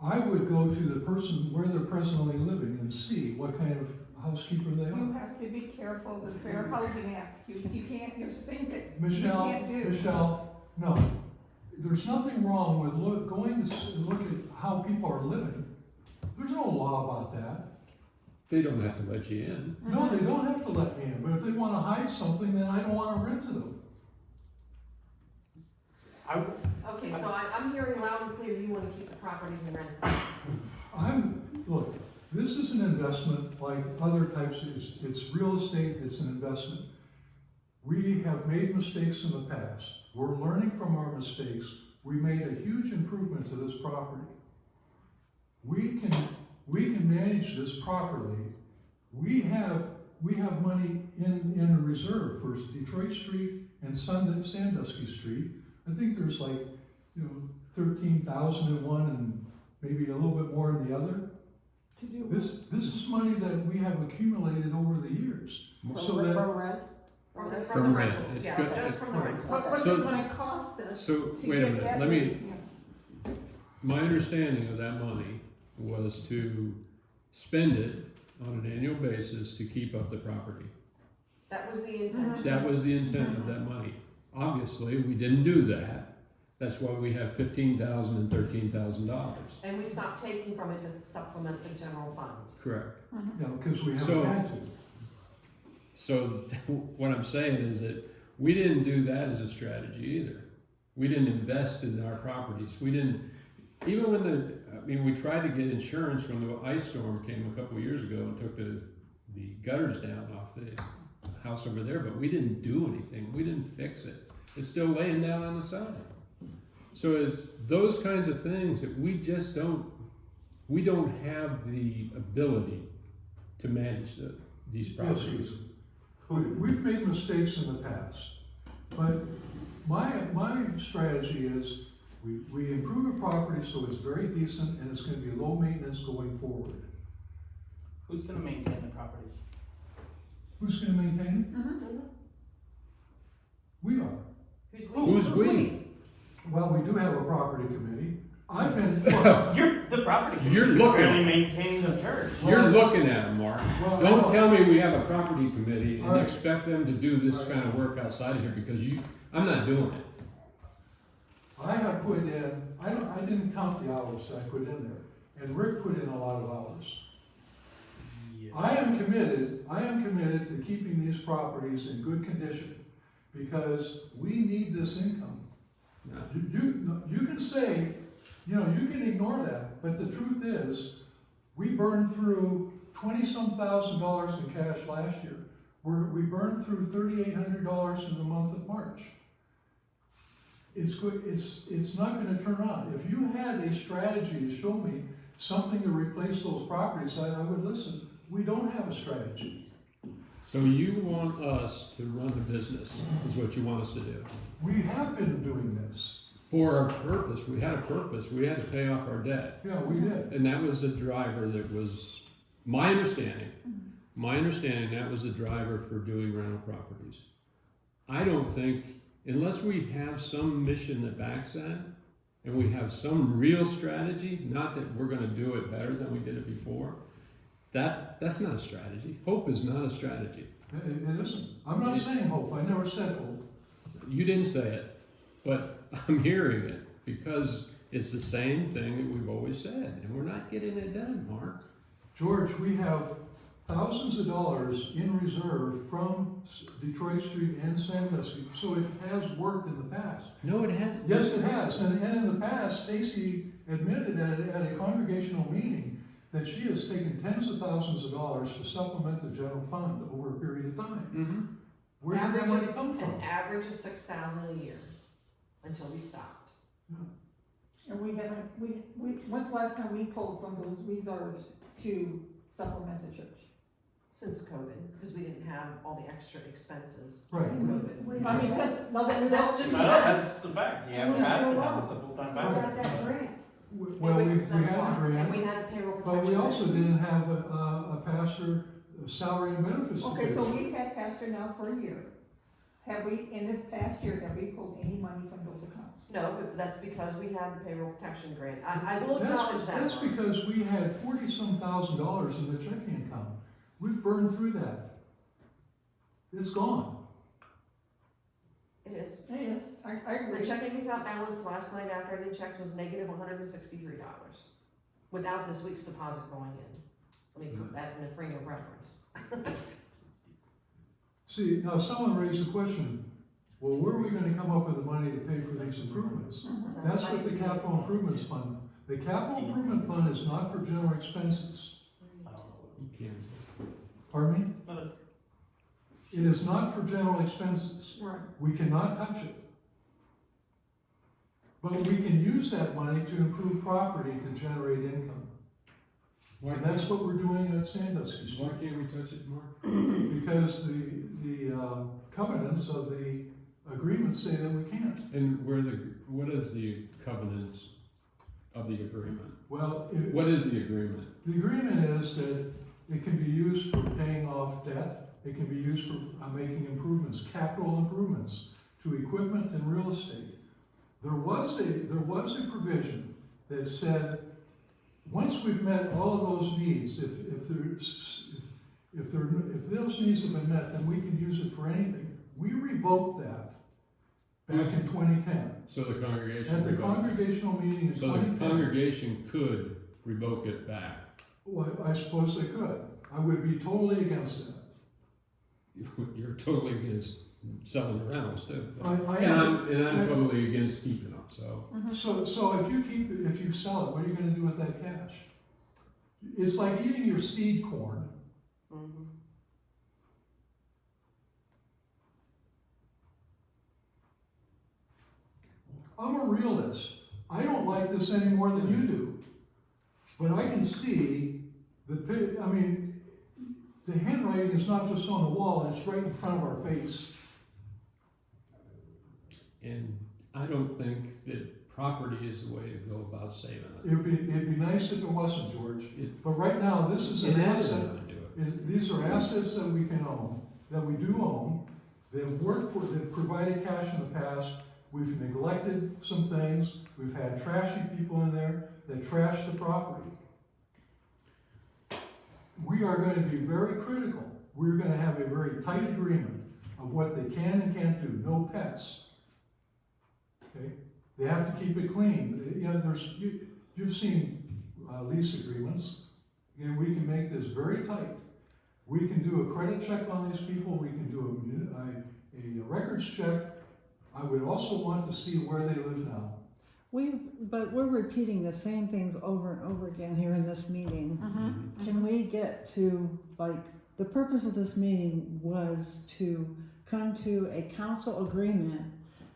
I would go to the person where they're presently living and see what kind of housekeeper they You are. have to be careful of the Fair Housing Act. You can't, there's things that you Michelle, can't do. Michelle, no, there's nothing wrong with going to look at how people are living. There's no law about that. They don't have to let you in. No, they don't have to let me in, but if they wanna hide something, then I don't wanna rent to them. Okay, so I'm hearing loud and clear, you wanna keep the properties and rent them. Look, this is an investment like other types, it's real estate, it's an investment. We have made mistakes in the past. We're learning from our mistakes. We made a huge improvement to this property. We can manage this properly. We have money in a reserve for Detroit Street and Sandusky Street. I think there's like, 13,000 in one and maybe a little bit more in the other. To do This is money that we have accumulated over the years. So that, From rent? From the From rent. rentals, It's yes, good. just from the rentals. What's So- it gonna cost us? So, to wait a get minute, that let me, yeah. my understanding of that money was to spend it on an annual basis to keep up the property. That was the intention. That was the intent of that money. Obviously, we didn't do that. That's why we have $15,000 and $13,000. And we stopped taking from it to supplement the general fund. Correct. because we So- haven't had to. So what I'm saying is that we didn't do that as a strategy either. We didn't invest in our properties. We didn't, even when we tried to get insurance when the ice storm came a couple of years ago and took the gutters down off the house over there, but we didn't do anything. We didn't fix it. It's still laying down on the side. So it's those kinds of things that we don't have the ability to manage these Yes, properties. we've made mistakes in the past, but my strategy is we improve a property so it's very decent and it's gonna be low maintenance going forward. Who's gonna maintain the properties? Who's gonna maintain it? Mhm. We are. Who's we? Well, we do have a property committee. I've been, look, You're the property. You're looking- Barely maintaining the church. You're looking at them, Mark. well, Don't tell me we have a property committee All and right. expect them to do this kind of work outside of here because I'm not doing it. I have put in, I didn't count the hours that I put in there, and Rick put in a lot of hours. I am committed to keeping these properties in good condition because we need this income. No. You can say, you can ignore that, but the truth is, we burned through $20-some thousand in cash last year. We burned through $3,800 in the month of March. It's good, it's not gonna turn on. If you had a strategy to show me something to replace those properties, I would listen. We don't have a strategy. So you want us to run the business, is what you want us to do. We have been doing this. For a purpose, we had a purpose, we had to pay off our debt. Yeah, we did. And that was the driver that was, my understanding, that was the driver for doing rental properties. I don't think, unless we have some mission that backs that, and we have some real strategy, not that we're gonna do it better than we did it before, that's not a strategy. Hope is not a strategy. It isn't. I'm not saying hope. I never said hope. You didn't say it, but I'm hearing it because it's the same thing that we've always said, and we're not getting it done, Mark. George, we have thousands of dollars in reserve from Detroit Street and Sandusky, so it has worked in the past. No, it hasn't. Yes, it has. And in the past, Stacy admitted at a congregational meeting that she has taken tens of thousands of dollars to supplement the general fund over a period of time. Mm-hmm. Where did that money come from? An average of $6,000 a year, until we stopped. And we haven't, when's the last time we pulled from those reserves to supplement the church? Since COVID, because we didn't have all the extra expenses. Right. in COVID. I mean, since, no, That's just- No, that's the fact. You have a Well, pastor you know now what? that's a full-time What pastor. about that grant? Well, we That's had why. a grant. And we had a payroll protection. But we also didn't have a pastor salary and benefits. Okay, so division. we've had pastor now for a year. have we, in this past year, have we pulled any money from those accounts? No, but that's because we have the payroll protection grant. I will That's- acknowledge that. That's Mark. because we had $40-some thousand in the checking account. We've burned through that. It's gone. It is. It is, I agree. The checking account balance last night after I did checks was negative $163 without this week's deposit going in. Let me put that in a frame of reference. See, now someone raised the question, well, where are we gonna come up with the money to pay for these improvements? That's what the capital improvements fund. The capital improvement fund is not for general expenses. I don't know. You can't. Pardon me? No, It is not for general expenses. Right. We cannot touch it. But we can use that money to improve property to generate income. Why And that's what we're doing at Sandusky Street. Why can't we touch it, Mark? Because the covenants of the agreement say that we can't. And what is the covenants of the agreement? Well, What is the agreement? the agreement is that it can be used for paying off debt, it can be used for making improvements, capital improvements to equipment and real estate. There was a provision that said, once we've met all of those needs, if those needs have been met, then we can use it for anything. We revoked that back in 2010. So the congregation. At the revoked it. congregational meeting in So the 2010. congregation could revoke it back. Well, I suppose they could. I would be totally against that. You're totally against selling the rentals too. I And am. I'm totally against keeping them, so. So if you sell it, what are you gonna do with that cash? It's like eating your seed corn. Mhm. I'm a realist. I don't like this any more than you do. But I can see the handwriting is not just on the wall, it's right in front of our face. And I don't think that property is the way to go about saving it. It'd be nice if it wasn't, George. It- But right now, this is an It is asset. going to do it. These are assets that we can own, that we do own, they've worked for, they've provided cash in the past, we've neglected some things, we've had trashy people in there that trash the property. We are going to be very critical, we're going to have a very tight agreement of what they can and can't do, no pets. Okay, they have to keep it clean, you know, you've seen lease agreements, and we can make this very tight. We can do a credit check on these people, we can do a records check. I would also want to see where they live now. But we're repeating the same things over and over again here in this meeting. Can we get to, like, the purpose of this meeting was to come to a council agreement,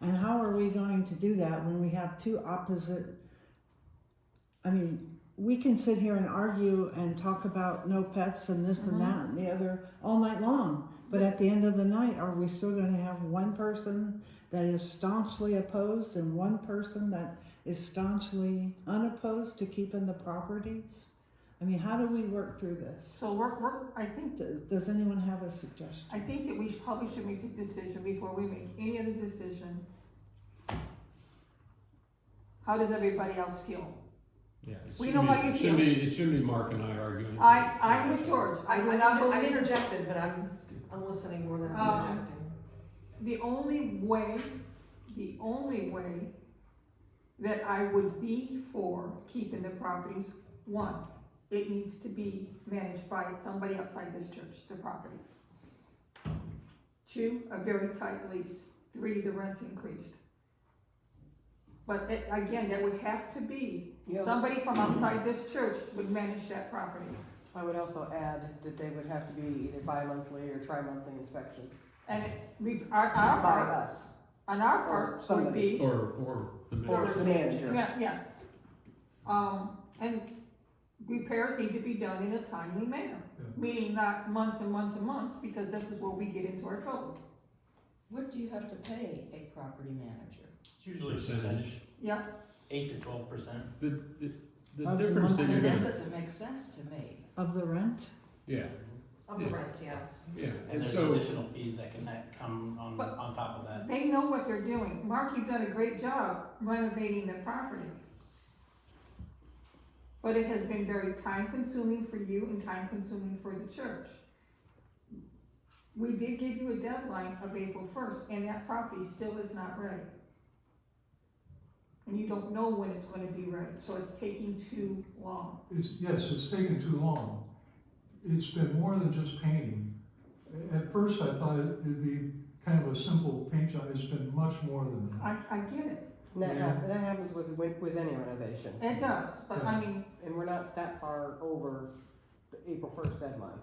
and how are we going to do that when we have two opposite, I mean, we can sit here and argue and talk about no pets and this and that and the other all night long, but at the end of the night, are we still gonna have one person that is staunchly opposed and one person that is staunchly unopposed to keeping the properties? I mean, how do we work through this? So I think Does anyone have a suggestion? I think that we probably should make the decision before we make any other decision. How does everybody else feel? Yeah. We know how you It shouldn't be Mark and I arguing. I'm with George. I do not I believe. interjected, but I'm listening more than I'm interjecting. The only way that I would be for keeping the properties, one, it needs to be managed by somebody outside this church, the properties. Two, a very tight lease. Three, the rent's increased. But again, that would have to be, somebody from outside this church would manage that property. I would also add that they would have to be either bi-monthly or tri-monthly inspections And by our part, us. on our part would Somebody. be, Or the Or mayor. the manager. yeah. And repairs need to be done in a timely manner, Yeah. meaning not months and months and months, because this is where we get into our trouble. What do you have to pay a property manager? It's usually a Percentage. percentage, Yeah, 8 to 12%. The Of the difference that monthly you're That gonna, doesn't make sense to me. Of the rent? yeah, Of the Yeah. rent, yes. Yeah, And and there's so, additional fees that can come on But- top of that. They know what they're doing. Mark, you've done a great job renovating the property. But it has been very time consuming for you and time consuming for the church. We did give you a deadline of April 1st, and that property still is not ready. And you don't know when it's gonna be ready, so it's taking too long. Yes, it's taken too long. It's been more than just painting. At first, I thought it'd be kind of a simple paint job. It's been much more than that. I get it. And that, Yeah. that happens with any renovation. It does, but I mean, And we're not that far over the April 1st deadline.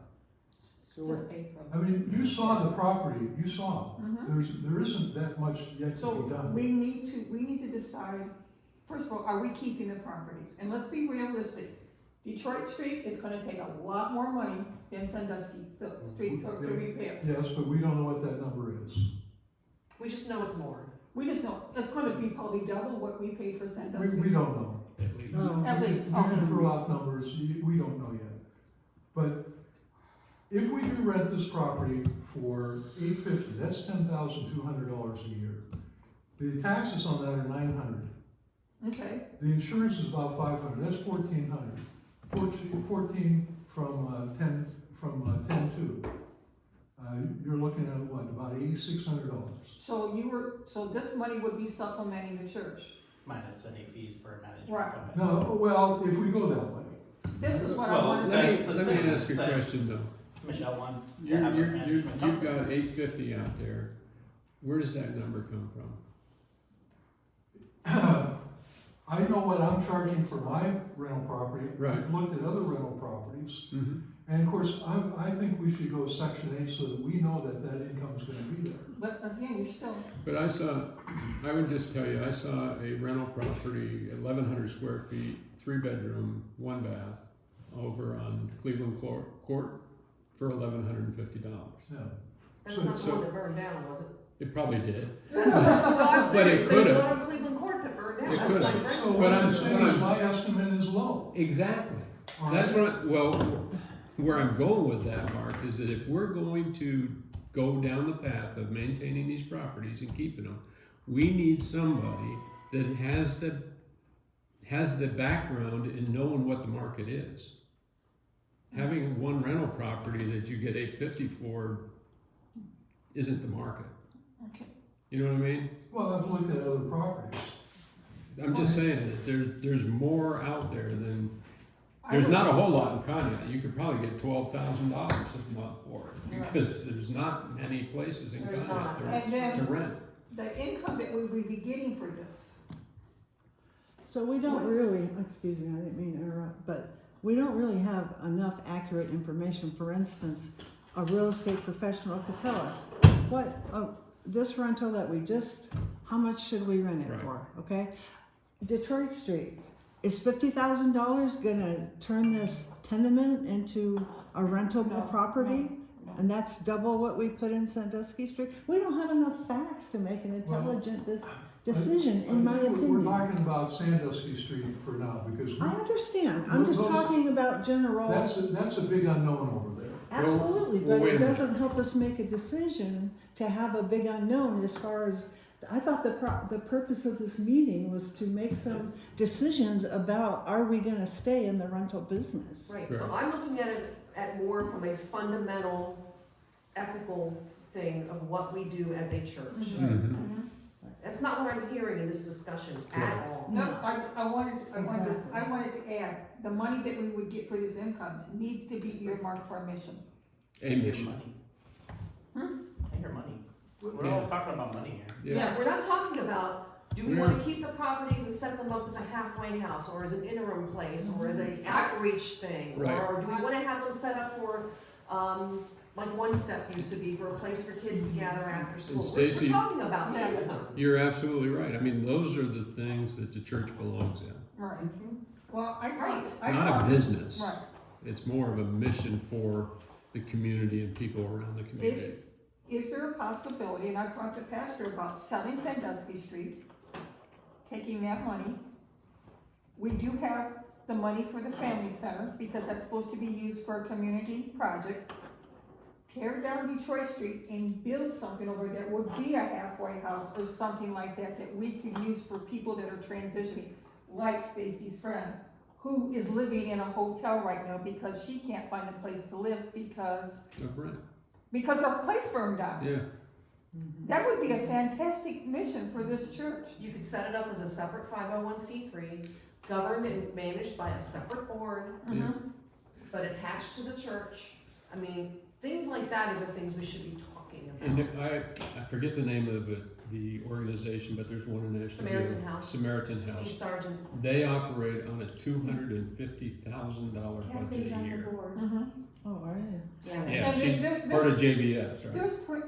So we're, Still April. I mean, you saw the property, you saw. mhm. There isn't that much yet to So be done. we need to decide, first of all, are we keeping the properties? And let's be realistic. Detroit Street is gonna take a lot more money than Sandusky Street to repair. Yes, but we don't know what that number is. We just know it's more. We just know, it's gonna be probably double what we paid for We Sandusky. don't know. at least. Oh. At least, You can throw out numbers, we don't know yet. But if we do rent this property for $850, that's $10,200 a year. The taxes on that are $900. Okay, The insurance is about $500, that's $1,400. 14 from 10/2. You're looking at what, about $8,600. so this money would be supplementing the church. Minus any fees for management Right. company. No, well, if we go that way. This is what I Well, wanna that's say. the Let me thing, ask is you a that question though. Michelle wants to You, have a you, management you've company. got 850 out there. Where does that number come from? I know what I'm charging for my rental property. Right. I've looked at other rental properties. Mm-hmm. And of course, I think we should go section 8 so that we know that that income's gonna be there. But again, you're still, But I would just tell you, I saw a rental property, 1,100 square feet, 3-bedroom, 1 bath, over on Cleveland Court for $1,150. Yeah. That's So- not the so- one that burned down, was it? It probably did. That's not, no, I'm But it serious, there's could've. one on Cleveland Court that burned down, It that's could've. my So friend's. what But I'm I'm- saying is my estimate is low. Exactly. all That's right? where I'm going with that, Mark, is that if we're going to go down the path of maintaining these properties and keeping them, we need somebody that has the background in knowing what the market is. Having one rental property that you get $850 for isn't the market. okay. You know what I mean? Well, I've looked at other properties. I'm just saying that there's more out there than, I there's would- not a whole lot in Conneaut. You could probably get $12,000 a month for it, Right. because there's not many places in There's Conneaut not. And then- to rent. The income that we would be getting for this, So we don't really, excuse me, I didn't mean to interrupt, but we don't really have enough accurate information. For instance, a real estate professional could tell us, this rental that we just, how much should we rent it Right. for, okay? Detroit Street, is $50,000 gonna turn this tenement into a rentable No, property? no. And that's double what we put in Sandusky Street? We don't have enough facts to make an intelligent decision, in my I think opinion. We're talking about Sandusky Street for now, because I understand, I'm just Those- talking about general, that's a big unknown over there. absolutely, well, but wait it a minute. doesn't help us make a decision to have a big unknown as far as, I thought the purpose of this meeting was to make some decisions about, are we gonna stay in the rental business? Right, so Right. I'm looking at it at more from a fundamental ethical thing of what we do as a church. Mhm. That's not what I'm hearing in this discussion at Correct. all. No, I wanted Exactly. to add, the money that we would get for this income needs to be earmarked for our mission. A mission. Money. Hmm? I hear money. We're all talking about money here. Yeah. We're not talking about, do we Yeah. wanna keep the properties and set them up as a halfway house, or as an interim place, or as an outreach thing? Right. Or do we wanna have them set up for, like One Step used to be, for a place for kids to gather after school? We're Stacy- talking about Yeah. income. You're absolutely right. I mean, those are the things that the church belongs in. Right. Well, I Right. thought. Not a business. Right. It's more of a mission for the community and people around the community. Is there a possibility, and I've talked to Pastor about selling Sandusky Street, taking that money. We do have the money for the family center, because that's supposed to be used for a community project. tear down Detroit Street and build something over there that would be a halfway house or something like that we could use for people that are transitioning, like Stacy's friend, who is living in a hotel right now because she can't find a place to live because her place burned down. Yeah. That would be a fantastic mission for this church. You could set it up as a separate 501c3, governed and managed by a separate board, Yeah. but attached to the church. I mean, things like that are the things we should be talking about. And I forget the name of the organization, but there's one in Asheville. Samaritan House. Samaritan Steve House. Sargent. They operate on a $250,000 budget Kathy's a on the year. board. Oh, are you? Yeah. Yeah, And she's there's- part of JVS, right?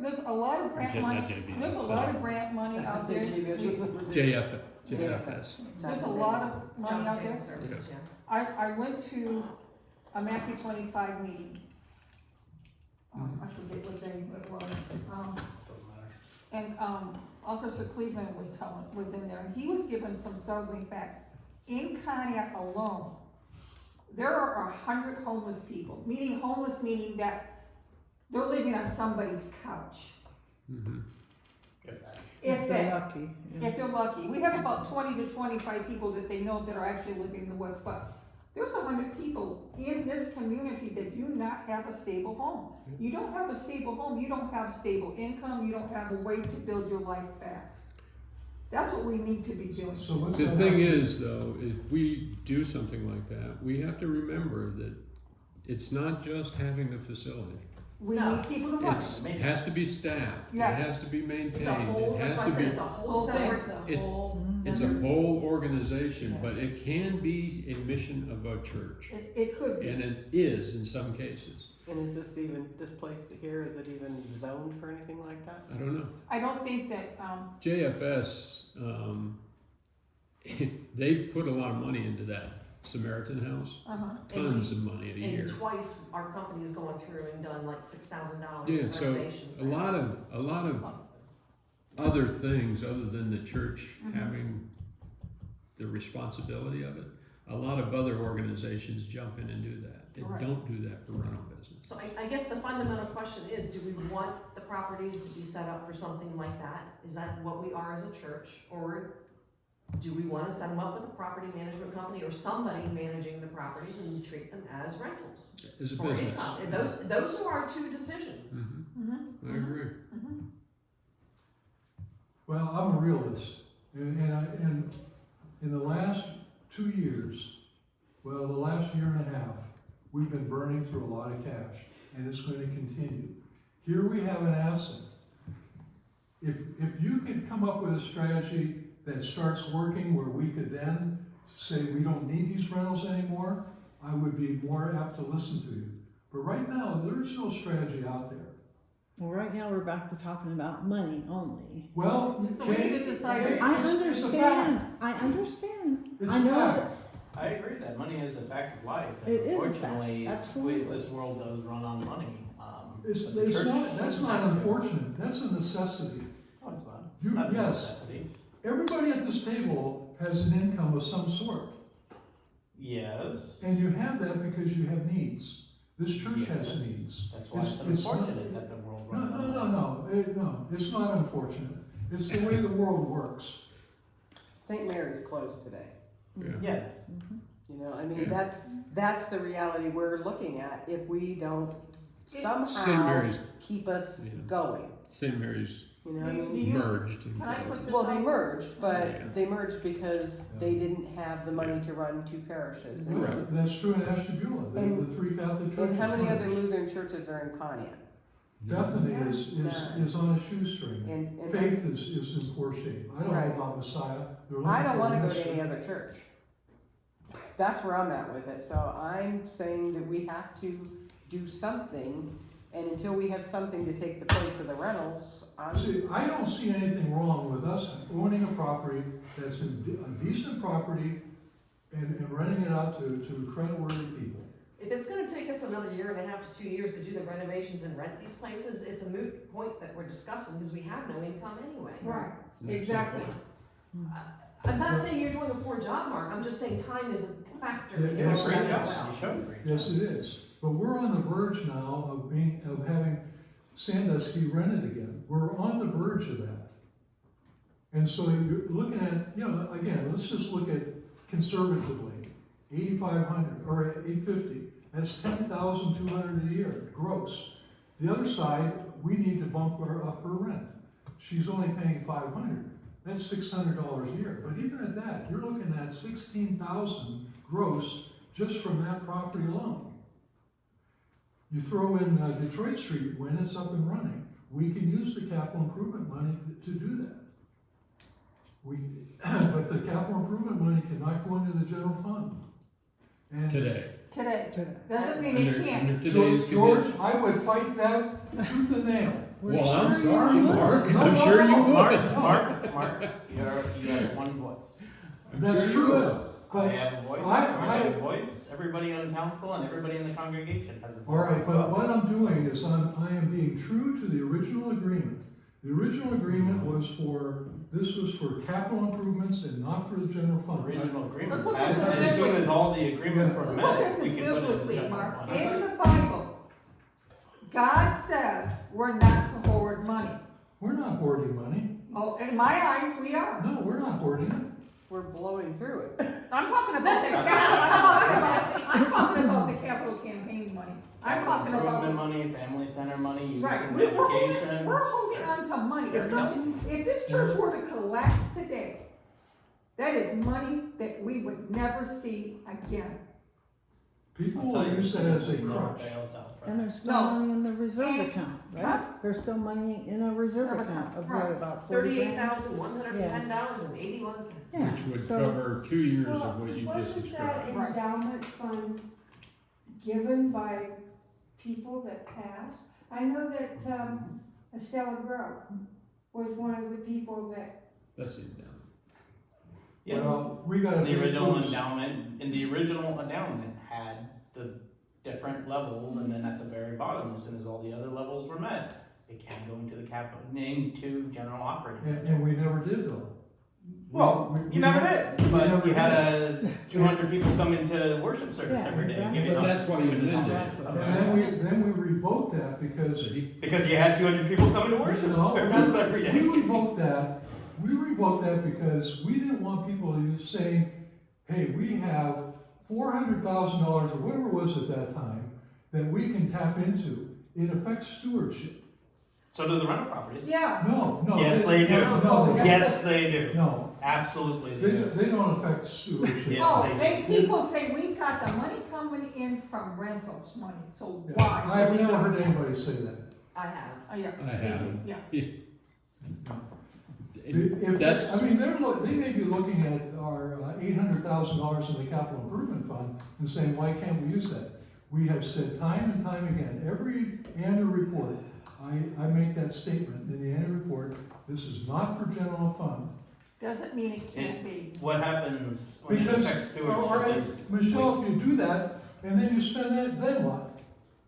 There's a lot of grant Not money, JVS, there's a lot of grant money That's out the there. JFS. There's a lot of money Johnson out there. Family Services, yeah. I went to a Matthew 25 meeting. I forget what day it was. And Officer Cleveland was in there, and he was given some staggering facts. In Conneaut alone, there are 100 homeless people, meaning that they're living on somebody's couch. Mm-hmm. If they're that, lucky. Yeah. if they're lucky. We have about 20 to 25 people that they know that are actually living in the woods, but there's 100 people in this community that do not have a stable home. You don't have a stable home, you don't have stable income, you don't have a way to build your life back. That's what we need to be doing. So what's The that thing have- is, though, if we do something like that, we have to remember that it's not just having the facility. We No. need people to run. It has to be staffed, it Yes. has to be maintained, It's a whole, it that's has why I to said be, it's a whole Whole thing. separate, It's- whole. it's a whole organization, Yeah. but it can be a mission of a church. It could be. And it is in some cases. And is this place here, is it even zoned for anything like that? I don't know. I don't think that, JFS, they put a lot of money into that Samaritan House, tons of money a year. And twice our company has gone through and done like $6,000 Yeah, in so renovations. a lot of other things other than the church having the responsibility of it. A lot of other organizations jump in and do that. They Right. don't do that for rental business. So I guess the fundamental question is, do we want the properties to be set up for something like that? Is that what we are as a church? Or do we wanna set them up with a property management company or somebody managing the properties and treat them as rentals? As a For business. income? And those are our two decisions. I agree. Well, I'm a realist, and in the last 2 years, well, the last year and a half, we've been burning through a lot of cash, and it's going to continue. Here we have an asset. If you could come up with a strategy that starts working where we could then say we don't need these rentals anymore, I would be more apt to listen to you. But right now, there's no strategy out there. Well, right now we're back to talking about money only. Well, So we Kay, need to decide- Kay, I it's a understand. fact. I understand. It's I a know fact. that. I agree that money is a fact of life. It is a fact, Unfortunately, absolutely. this world does run on money. It's but the church not, that's doesn't not have to. unfortunate, that's a necessity. No, it's not. You- Not a yes. necessity. Everybody at this table has an income of some sort, Yes. and you have that because you have needs. This church has Yes. needs. That's why It's- it's it's not- unfortunate that the world No, runs no, on no, money. no, it's not unfortunate, it's the way the world works. St. Mary's closed today. Yeah. Yes. You know, I mean, Yeah. that's the reality we're looking at if we don't St. somehow Mary's, keep us Yeah. going. St. Mary's You know what I Do mean? you- merged. Can I put this Well, they on? merged, Yeah. but they merged because they didn't have the money to run two parishes. And- Correct. That's true in Ashtabula, And- the three Catholic churches. And how many other merged. Lutheran churches are in Conneaut? Bethany is on a shoestring. And Faith is in poor shape. I don't Right. know about Messiah. They're looking I don't for wanna go to ministry. any other church. That's where I'm at with it, so I'm saying that we have to do something, and until we have something to take the place of the rentals, See, I don't see anything wrong with us owning a property that's a decent property and renting it out to creditworthy people. If it's gonna take us another year and a half to 2 years to do the renovations and rent these places, it's a moot point that we're discussing because we have no income anyway. Right, It's an excellent exactly. point. I'm not saying you're doing a poor job, Mark, I'm just saying time is a factor in Yeah, your yes, life it as is. well. You showed a great Yes, job. it is. But we're on the verge now of having Sandusky rented again. We're on the verge of that. And so you're looking at, again, let's just look at conservatively, 8,500 or 850. That's 10,200 a year, gross. The other side, we need to bump up her rent. She's only paying 500. That's $600 a year. But even at that, you're looking at 16,000 gross just from that property alone. You throw in Detroit Street when it's up and running. We can use the capital improvement money to do that. But the capital improvement money cannot go into the general fund. And Today. Today, doesn't mean it can't. Under today's George, conditions. I would fight that tooth and nail. Well, I'm sorry, Mark, No, I'm no, sure you no, would. Mark, you have one voice. I'm That's sure you true. would. But I have a voice, I- George has a voice, everybody on council and everybody in the congregation has a voice. All right, as but well. what I'm doing is I am being true to the original agreement. The original agreement was this was for capital improvements and not for the general The fund. original agreement, Let's look and at this as soon biblically. as all the agreements were Look at met, we this could put it in the biblically, general Mark. fund. In the Bible, God says we're not to hoard money. We're not hoarding money. Oh, in my eyes, we are. No, we're not hoarding it. We're blowing through it. I'm talking about the I'm talking about the capital campaign money. I'm talking Improvement about. money, family center money, youth Right, and we're education. holding on to money. If this church were to collapse today, that is money that we would never see again. People I'll tell will you, use that as a it never crutch. bails out for And that. there's still No. money in the reserve And- account, Huh? right? There's still money in a reserve Reserve account account, of right. what, about 40 grand? $38,110.81. Yeah, Which would so- cover 2 years Well, of what you just wasn't that described. Right. endowment fund given by people that passed? I know that, Estella Grow was one of the people that, That's it down. Yes. Well, we got a The big original boost. endowment, and the original endowment had the different levels, and then at the very bottom, as soon as all the other levels were met, it can go into the capital, into general operating. And we never did though. Well, We- you never we- did, we but never you had did. 200 people come into worship service Yeah, every day, exactly. giving But up. that's why you amended it. Exactly. And then we revoked that because See? Because you had 200 people coming to worship No, service every day. we revoked that. We revoked that because we didn't want people saying, hey, we have $400,000 or whatever it was at that time that we can tap into. It affects stewardship. So do the rental properties. Yeah. No. Yes, they do. No, Yes, they do. no. Absolutely They, they do. they don't affect stewardship. Yes, Oh, they people say we've got the money coming in from rentals money, so Yeah. why? I've never heard anybody say that. I have. Yeah. I haven't. Yeah. If That's, I mean, they may be looking at our $800,000 in the capital improvement fund and saying, why can't we use that? We have said time and time again, every annual report, I make that statement in the annual report, this is not for general fund. Doesn't mean it can't be. What happens when it Because, affects all stewardship right, is Michelle, if you do that, and then you spend that, then what?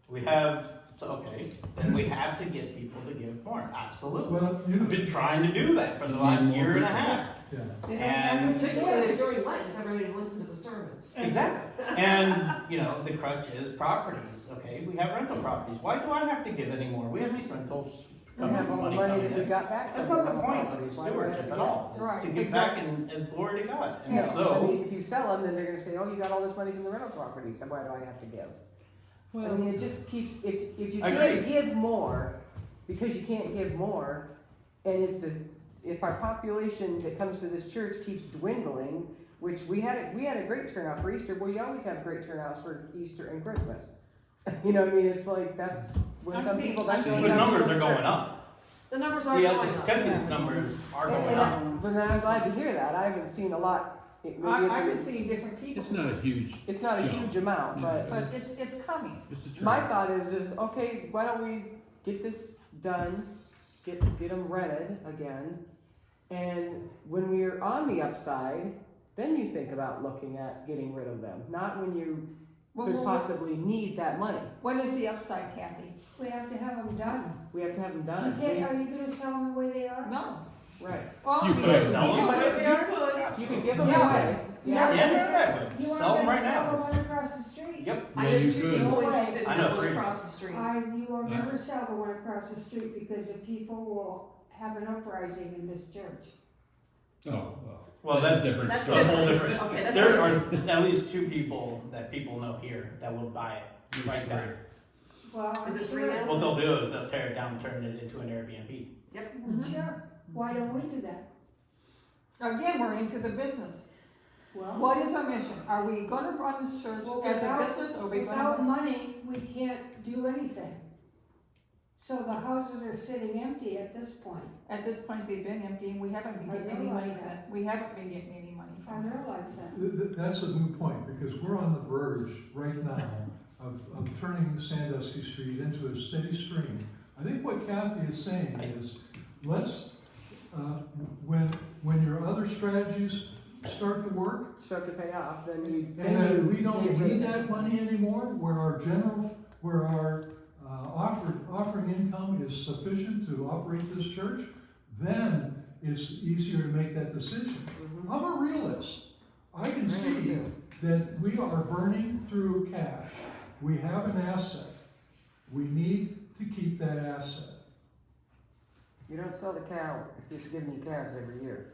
we have, so okay, then we have to get people to give more. Absolutely. Well, We've been trying to do that for the last year and a half. yeah. they don't And- have to Particularly give. during Lent, if everybody listened to the sermons. Exactly. And, you know, the crutch is properties, okay? We have rental properties. Why do I have to give any more? We have these rentals We coming, have all the money money coming that we in. got back. That's from not the rental point of properties. Why do we have stewardship to at give? all. It's Right, to give back and it's glory to God. And Yeah, I so, mean, if you sell them, then they're gonna say, oh, you got all this money from the rental properties, then why do I have to give? I Well, mean, it just keeps, if you Agreed. can't give more, because you can't give more, and if our population that comes to this church keeps dwindling, which we had a great turnout for Easter, well, you always have great turnouts for Easter and Christmas. You know what I mean, it's like, that's, when I'm some seeing- people, that's I'm the the seeing- only time numbers they are go to going church. up. The numbers are Yeah, going the up. attendance numbers are going And up. but then I'm glad to hear that, I haven't seen a lot, I've been seeing different people, it's not a huge, it's not a huge amount, but. but it's coming. it's a trend. My thought is, okay, why don't we get this done, get them rented again, and when we're on the upside, then you think about looking at getting rid of them, not when you could possibly need that money. When is the upside, Kathy? We have to have them done. We have to have them You done. can't, are you gonna sell them the way they are? No. Right. Well, You because- could sell them. because But if you you're- could, You can give them Yeah. away. Yeah, yeah, You sell weren't them gonna right sell the now. one across the street? Yep. I Yeah, know you two could. people No way. interested in I know going three. across the street. You will never sell the one across the street because the people will have an uprising in this church. Oh, Well, That's a that's, different that's story. a whole different. Okay, that's There different. are at least two people that people know here that will buy it right now. Well, I'm Is it three sure- now? What they'll do is they'll tear it down and turn it into an Airbnb. Sure, why don't we do that? Again, we're into the business. Well, What is our mission? Are we gonna run this church Well, as a without- business, or are we without gonna? money, we can't do anything. So the houses are sitting empty at this point. At this point, they've been empty, and we haven't been I getting any money realize from, that. we haven't been getting any money I from it. realize that. That's a moot point, because we're on the verge right now of turning Sandusky Street into a steady stream. I think what Kathy is saying is, let's, when your other strategies start to work, Start to pay off, then you. and then we get don't rid of need it. that money anymore, where our offering income is sufficient to operate this church, then it's easier to make that decision. Mhm. I'm a realist. I can I am see too. that we are burning through cash. We have an asset. We need to keep that asset. You don't sell the cow if it's giving you calves every year.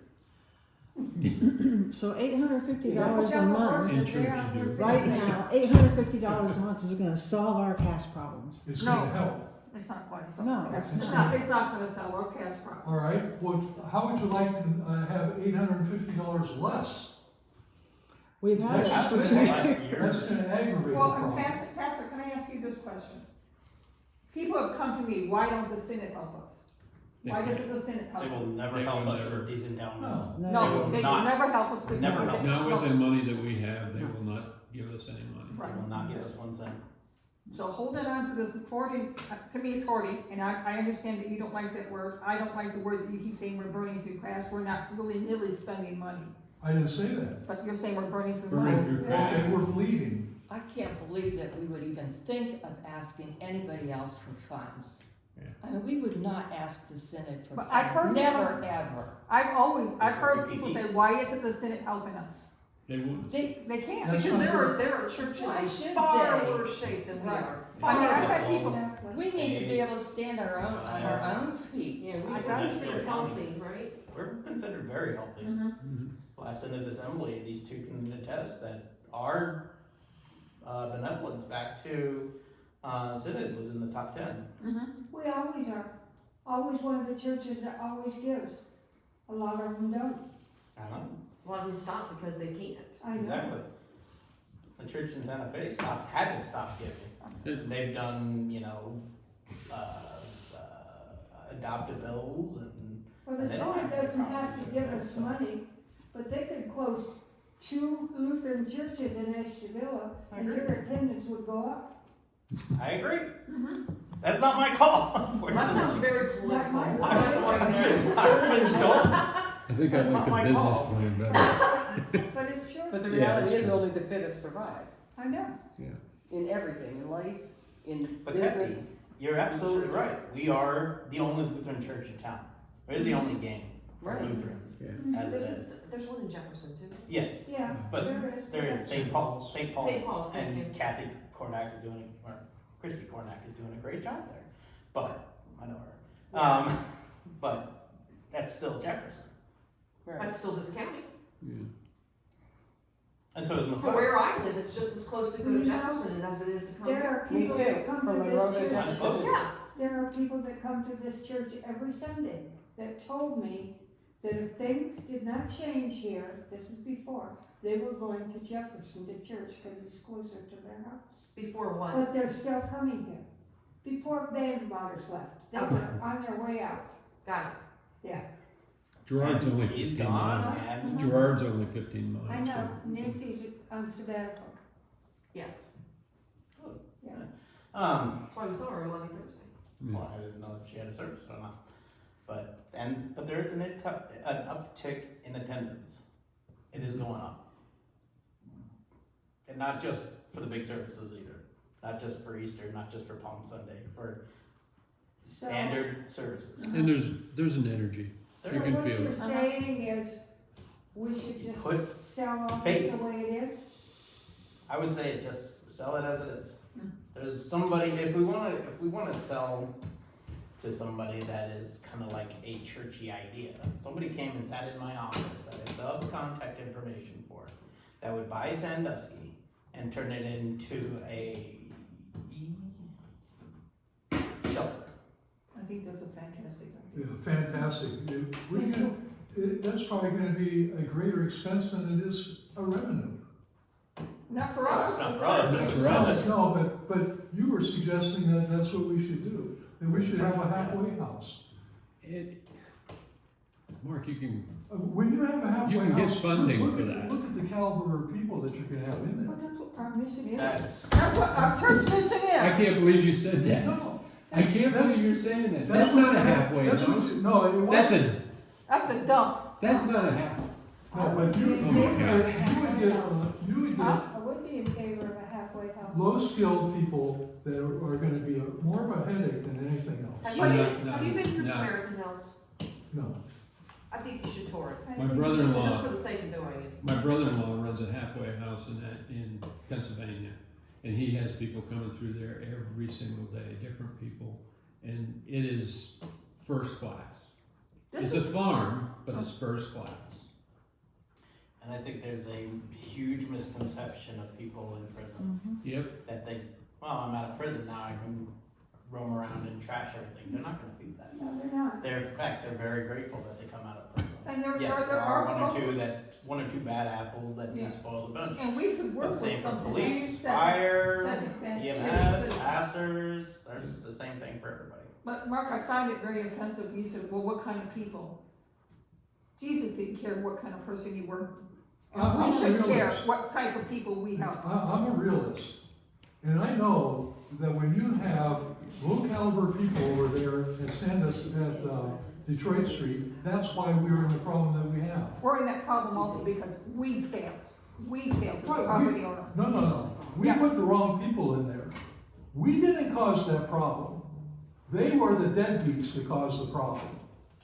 So $850 a Sell the month, horses, In church they're you not do. worth right anything. now, $850 a month is gonna solve our cash problems. It's No. gonna help. It's not going to solve. No, it. it's It's not. not, it's not gonna solve our cash problem. All right, well, how would you like to have $850 less? We've had it That's for just 2 gonna- years. That's gonna aggravate the Well, and problem. Pastor, can I ask you this question? People have come to me, why don't the Senate help us? Why doesn't the Senate help They will us? never They help will us never. with these endowments. No. No. No, will they will not. never help us with. Never the- help. Not with So- the money that we have, they will not give us any money. They will not give us 1 cent. So holding on to this hoarding, to me it's hoarding, and I understand that you don't like that word, I don't like the word that you keep saying we're burning through cash, we're not really nilly spending money, I didn't say that. but you're saying we're burning through Burning money. through Okay, cash. we're bleeding. I can't believe that we would even think of asking anybody else for funds. Yeah. I mean, we would not ask the Senate for But I've heard funds, never, different- ever. I've heard people say, why isn't the Senate helping us? They won't. They can't. That's Because not there are churches Why in should far they? worse shape than we Right. are. I mean, I've Far had worse. people, Exactly. We need to be able to stand our own, on our own feet. Yeah, we I just got consider healthy, right? We're considered very healthy. Mhm. Last Synod Assembly, these two can attest that our benevolence back to Synod was in the top 10. We always are. Always one of the churches that always gives. A lot of them don't. I know, A lot of them stop because they can't. I know. exactly. The church in Santa Fe had to stop giving. They've done, adopted bills and Well, the And they don't Senate have doesn't have to give us so- money, but they could close 2 Lutheran churches in Ashtabula I and agree. your attendance would go up. I agree. That's not my call, unfortunately. That sounds very Not my political. call. I've been told. I think I That's like not the my business call. plan better. But it's true. But the Yeah, reality that's is true. only the fittest survive, I know. in everything, in life, in But business. Kathy, you're absolutely right. We are the only Lutheran church in town. We're the only gang for Right. Lutherans, Yeah. as it is. There's one in Jefferson too. Yes, Yeah, but there is. they're in St. Paul's, St. Paul's, thank you. and Kathy Cornack is doing, or Christy Cornack is doing a great job there. But, I know her. But that's still Jefferson. Right. That's still this county. Yeah. And so is For Messiah. where I live, it's just as close to go to Jefferson as it is to come There here. are Me people too, that come from to Monroe this to church. I'm close. Yeah, There are people that come to this church every Sunday that told me that if things did not change here, this is before, they were going to Jefferson to church because it's closer to their house. before what? But they're still coming here. Before Vanderwater's left, they were on their way out. Got it. Gerard's only He's 15 gone, miles. and Gerard's only 15 miles. I know, Nancy's on sabbatical. Yes. That's why we saw her on Thursday. Yeah. well, I didn't know if she had a service or not. But there is an uptick in attendance. It is going up. And not just for the big services either. Not just for Easter, not just for Palm Sunday, for So, standard services. And there's an energy. You so can what feel you're it. saying is, we should just Put sell all faith. this the way it is? I would say just sell it as it is. There's somebody, if we wanna sell to somebody that is kinda like a churchy idea, somebody came and sat in my office that I still have the contact information for, that would buy Sandusky and turn it into a shelter. I think that's a fantastic idea. Yeah, fantastic. That's probably gonna be a greater expense than it is a revenue. Not for us. Not for us. Not for us. No, but you were suggesting that that's what we should do, that we should have a halfway house. Mark, you can, When you have a halfway You can get house, funding look for at- that. Look at the caliber of people that you can have in there. But that's what our mission is. That's, That's what our church mission I is. can't believe you said that. No, I can't That's- believe you're saying that. that's That's what not a you- halfway that's what house. you- No, it That's wasn't. a, That's a dump. that's not a half. No, but you would get Huh? I would be in favor of a halfway house. low-skilled people that are gonna be more of a headache than anything else. Have No, you been through no. Samaritan House? No. I think you should tour I My think- it, brother-in-law, just for the sake of doing it. my brother-in-law runs a halfway house in Pennsylvania, and he has people coming through there every single day, different people, and it is first class. This It's a farm, but it's first class. and I think there's a huge misconception of people in prison, Yep, that they, well, I'm out of prison now, I can roam around and trash everything. They're not gonna do that. No, they're not. In fact, they're very grateful that they come out of prison. And there Yes, are there are people- one or two bad apples that do Yeah. spoil the bunch. And we could work But with same for something. police, like fire, septic sense, EMS, too. pastors, there's the same thing for everybody. But Mark, I found it very offensive. You said, well, what kind of people? Jesus didn't care what kind of person you were. I'm We a should care realist. what type of people we help. I'm a realist, and I know that when you have low-caliber people over there at Detroit Street, that's why we're in the problem that we have. We're in that problem also because we failed. We failed as a Right, property owner. No. We Yes. put the wrong people in there. We didn't cause that problem. They were the deadbeats that caused the problem.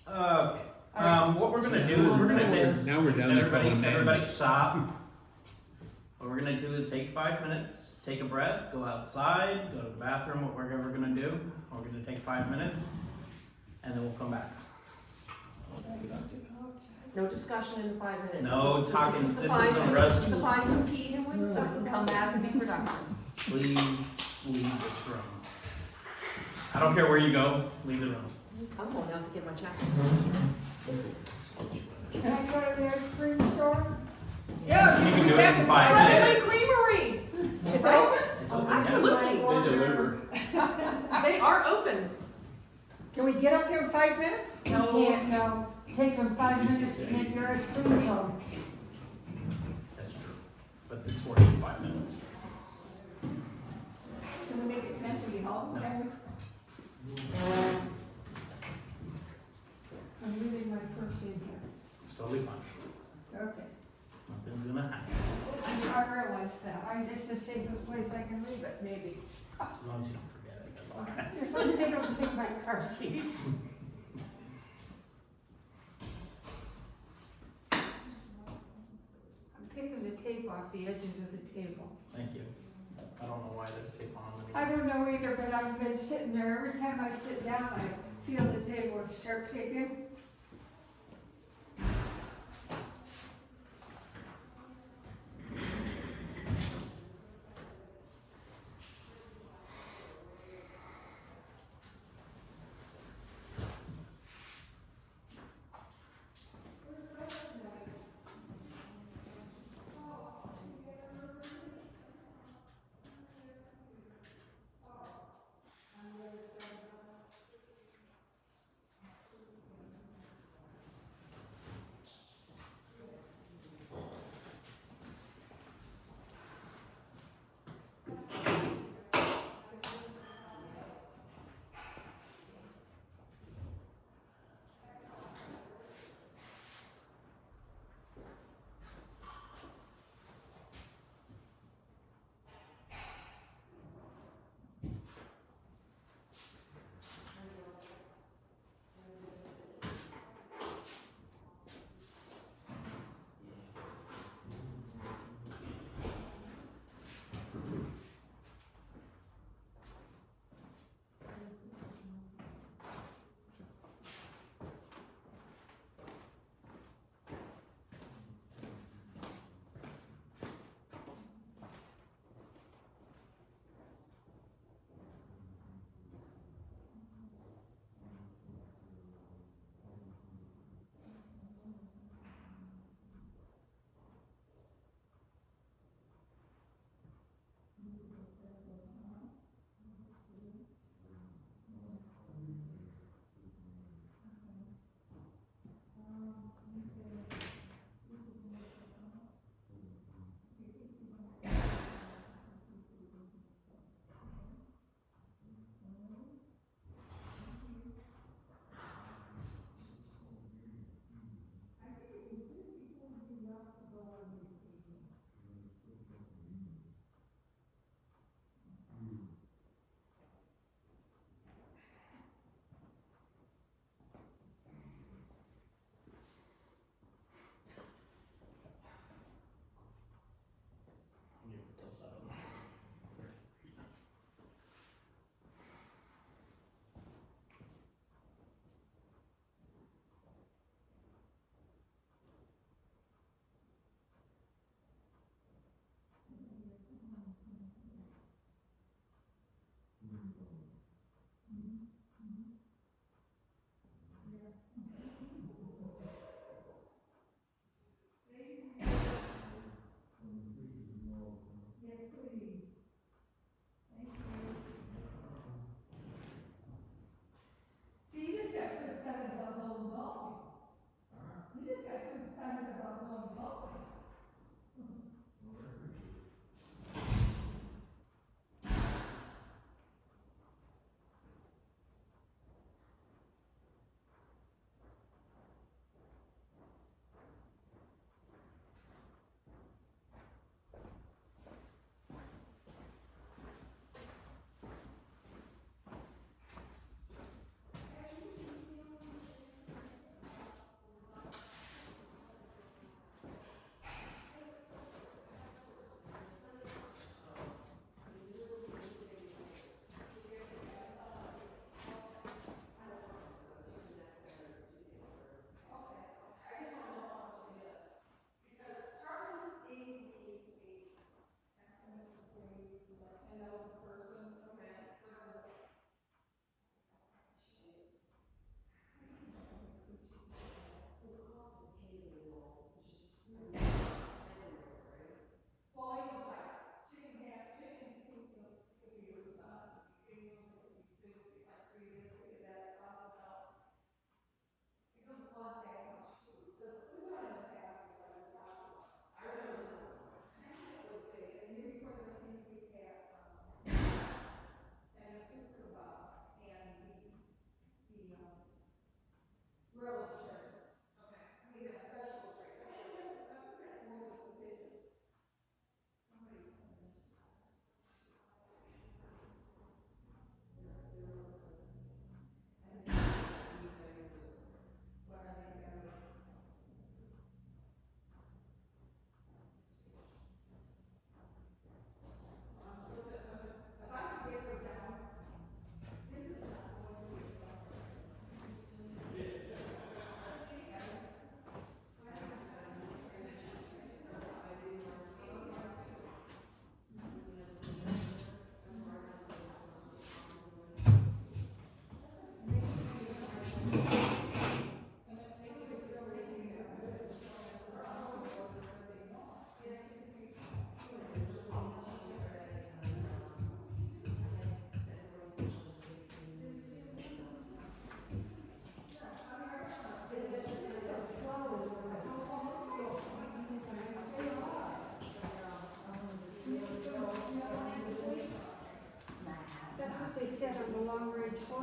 Okay, what we're gonna do is we're gonna take. now we're down there calling Everybody names. stop. What we're gonna do is take 5 minutes, take a breath, go outside, go to the bathroom, whatever we're gonna do. We're gonna take 5 minutes, and then we'll come back. No discussion in 5 minutes. No This is- talking- This is to this find is a some, rest- this is to find some peace, so we can come back and be productive. Please leave this room. I don't care where you go, leave the room. I'm going out to get my check. Can I go to the ice cream store? Yeah, You can do it in 5 Friendly minutes. Creamery, Is that open? It's open, yeah. absolutely, They deliver. they are open. Can we get up there in 5 minutes? You can't, no. Take them 5 minutes to make your ice cream cone. That's true, but it's worth 5 minutes. Can we make it 10 to be home? No. Can we? I'm leaving my purse in here. It's totally fine. Okay. Nothing's gonna happen, I realize that. It's the safest place I can leave it, maybe. as long as you don't forget it, that's all I ask. As long as they don't take my car keys. I'm picking the tape off the edges of the table. Thank you. I don't know why there's tape on them. I don't know either, but I've been sitting there. Every time I sit down, I feel the table start kicking.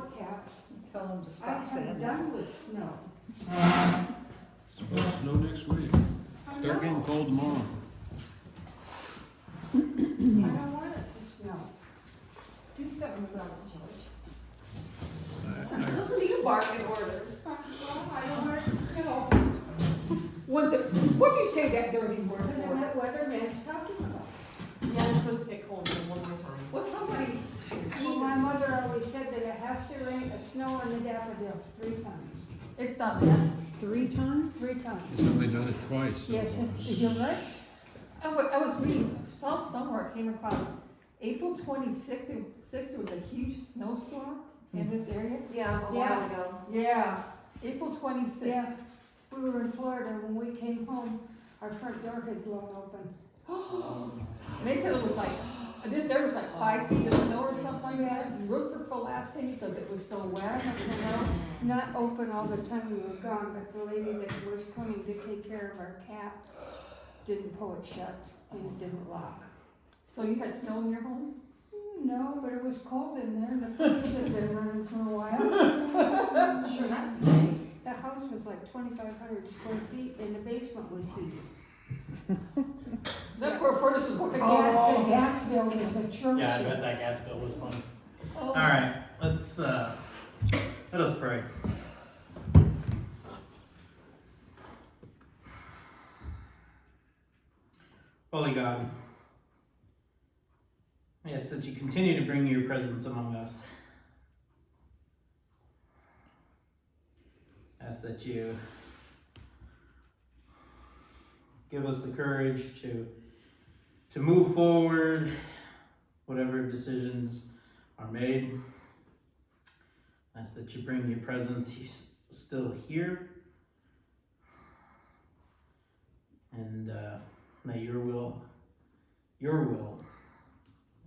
forecast. Tell them to I stop saying am that. done with snow. Supposed to snow next week. I Start getting know. cold tomorrow. I don't want it to snow. Do something about it, George. Listen to you barking orders. Well, I don't want it to snow. What'd you say that dirty word Because for? that weatherman's talking about. Yeah, it's supposed to get cold one more time. Well, somebody, Well, my mother always said that it has to rain, snow on the daffodils 3 times. it's not that. 3 times? 3 times. It's only done it twice. so Yes, far. you're right. I was reading, saw somewhere, I came across, April 26th, there was a huge snowstorm in this area. Yeah, a Yeah. while ago. Yeah, April 26th. Yeah, we were in Florida, when we came home, our front door had blown open. And they said it was like, this area was like 5 feet of snow or something like that. And roofs were collapsing because it was so wet, you know? Not open all the time we were gone, but the lady that was coming to take care of our cat didn't pull it shut and it didn't lock. So you had snow in your home? No, but it was cold in there and the furnace had been running for a while. Sure, that's nice. The house was like 2,500 square feet and the basement was heated. That poor furnace was working. The gas bill was atrocious. Yeah, I bet that gas bill was fun. Oh. Alright, let us pray. Holy God, I ask that you continue to bring your presence among us. I ask that you give us the courage to move forward, whatever decisions are made. I ask that you bring your presence still here, and may your will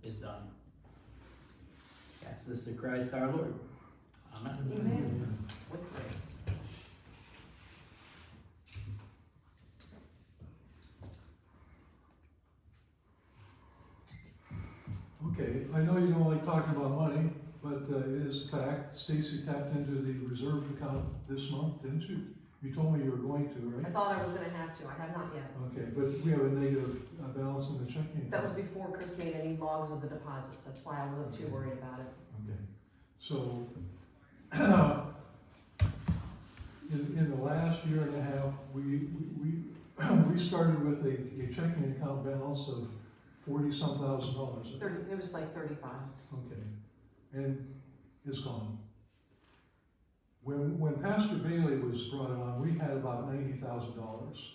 is done. I ask this through Christ our Lord. Amen. Amen. With grace. Okay, I know you don't like talking about money, but it is a fact. Stacy tapped into the reserve account this month, didn't you? You told me you were going to, I right? thought I was gonna have to, I have not yet. Okay, but we have a negative balance in the checking account. That was before Chris made any logs of the deposits, that's why I wasn't too worried about it. Okay, so, in the last year and a half, we started with a checking account balance of $40-some thousand. It was like 35. Okay, and it's gone. When Pastor Bailey was brought on, we had about $90,000.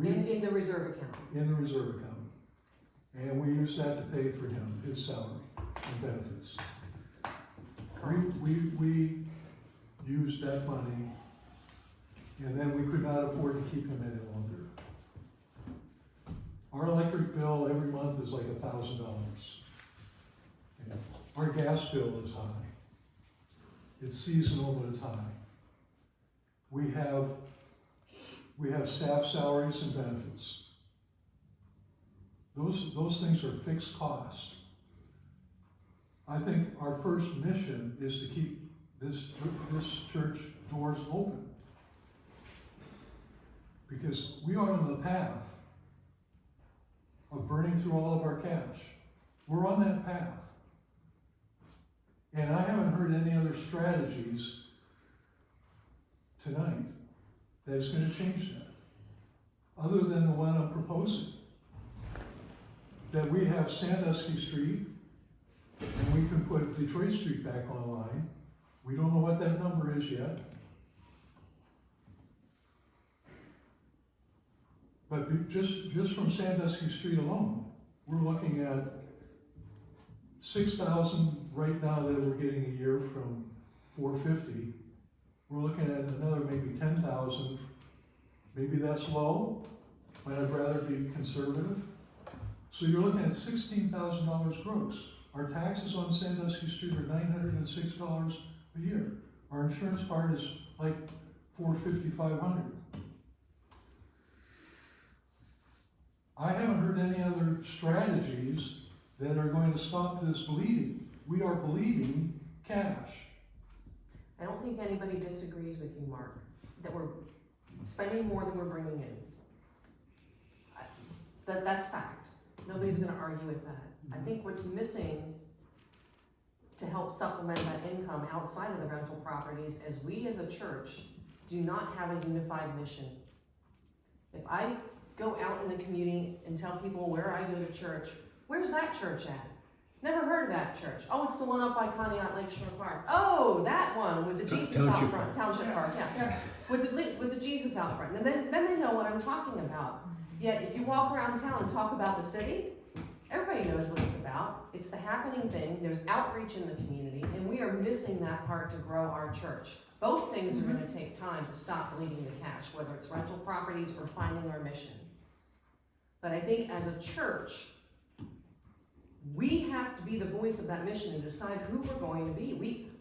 In the reserve account. In the reserve account. And we used that to pay for him, his salary and benefits. We used that money, and then we could not afford to keep him any longer. Our electric bill every month is like $1,000. Our gas bill is high. It's seasonal, but it's high. We have staff salaries and benefits. Those things are fixed costs. I think our first mission is to keep this church doors open. Because we are on the path of burning through all of our cash. We're on that path. And I haven't heard any other strategies tonight that's going to change that, other than the one I'm proposing. That we have Sandusky Street, and we can put Detroit Street back online. We don't know what that number is yet. But just from Sandusky Street alone, we're looking at 6,000 right now that we're getting a year from 450. We're looking at another maybe 10,000. Maybe that's low, but I'd rather be conservative. So you're looking at $16,000 gross. Our taxes on Sandusky Street are $906 a year. Our insurance part is like $450, $500. I haven't heard any other strategies that are going to stop this bleeding. We are bleeding cash. I don't think anybody disagrees with you, Mark, that we're spending more than we're bringing in. That's fact. Nobody's gonna argue with that. I think what's missing to help supplement that income outside of the rental properties is we as a church do not have a unified mission. If I go out in the community and tell people where I go to church, where's that church at? Never heard of that church. Oh, it's the one up by Conneaut Lakeshore Park. Oh, that one with the Jesus out Township front. Township Park, yeah. With the Jesus out front. And then they know what I'm talking about. Yet if you walk around town and talk about the city, everybody knows what it's about. It's the happening thing. There's outreach in the community, and we are missing that part to grow our church. Both things are gonna take time to stop bleeding the cash, whether it's rental properties or finding our mission. But I think as a church, we have to be the voice of that mission and decide who we're going to be.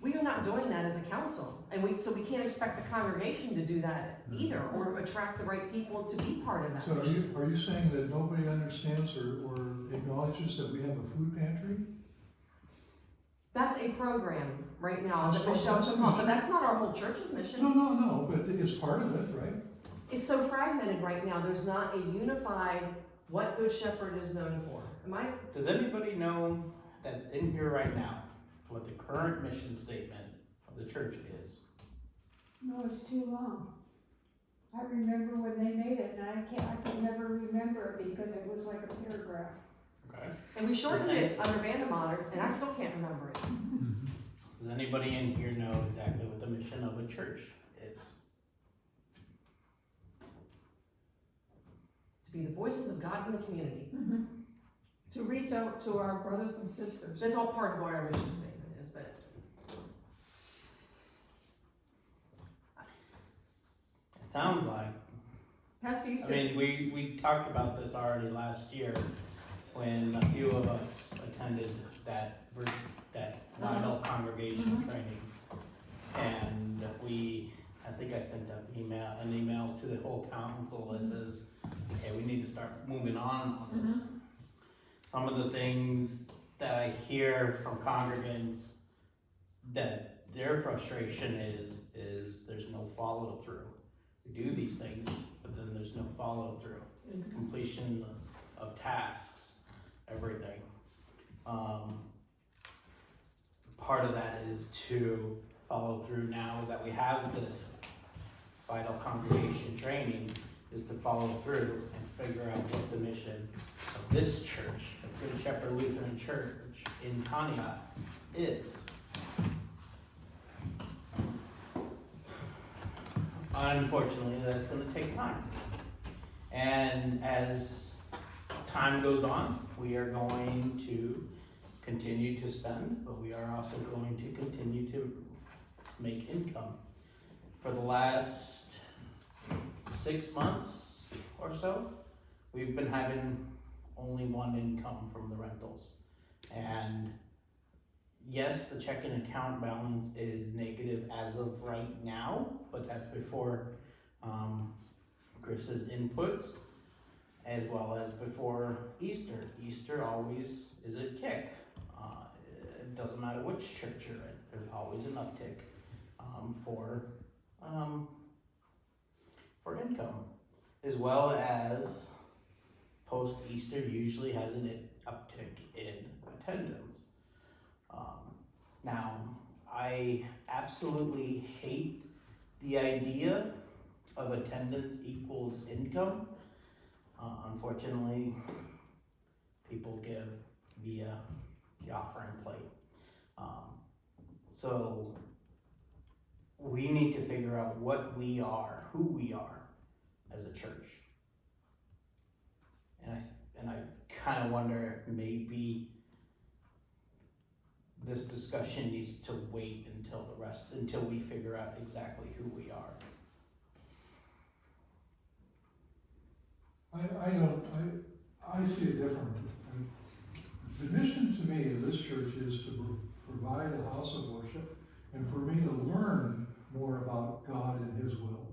We are not doing that as a council, and so we can't expect the congregation to do that either, or attract the right people to be part of that So mission. are you saying that nobody understands or acknowledges that we have a food pantry? That's a program right now That's that part- Michelle that's took a on, mission. but that's not our whole church's mission. No, but it's part of it, right? It's so fragmented right now, there's not a unified what Good Shepherd is known for. Does anybody know that's in here right now, what the current mission statement of the church is? No, it's too long. I remember when they made it, and I can never remember it because it was like a paragraph. Okay. And we shortened it under Vandemotter, and I still can't remember it. Does anybody in here know exactly what the mission of a church is? To be the voices of God in the community. To reach out to our brothers and sisters. That's all part of what our mission statement is, but It sounds like, Pastor, you I said, mean, we talked about this already last year when a few of us attended that vital congregation training. And I think I sent an email to the whole council that says, okay, we need to start moving on this. Some of the things that I hear from congregants that their frustration is there's no follow through. We do these things, but then there's no follow through. Completion of tasks, everything. Part of that is to follow through now that we have this vital congregation training, is to follow through and figure out what the mission of this church, the Good Shepherd Lutheran Church in Conneaut, is. Unfortunately, that's gonna take time. And as time goes on, we are going to continue to spend, but we are also going to continue to make income. For the last 6 months or so, we've been having only one income from the rentals. And yes, the checking account balance is negative as of right now, but that's before Chris's inputs, as well as before Easter. Easter always is a kick. It doesn't matter which church you're in, there's always an uptick for income, as well as post-Easter usually has an uptick in attendance. Now, I absolutely hate the idea of attendance equals income. Unfortunately, people give via the offering plate. So we need to figure out what we are, who we are as a church. And I kind of wonder if maybe this discussion needs to wait until we figure out exactly who we are. I see it differently. The mission to me of this church is to provide a house of worship and for me to learn more about God and His will.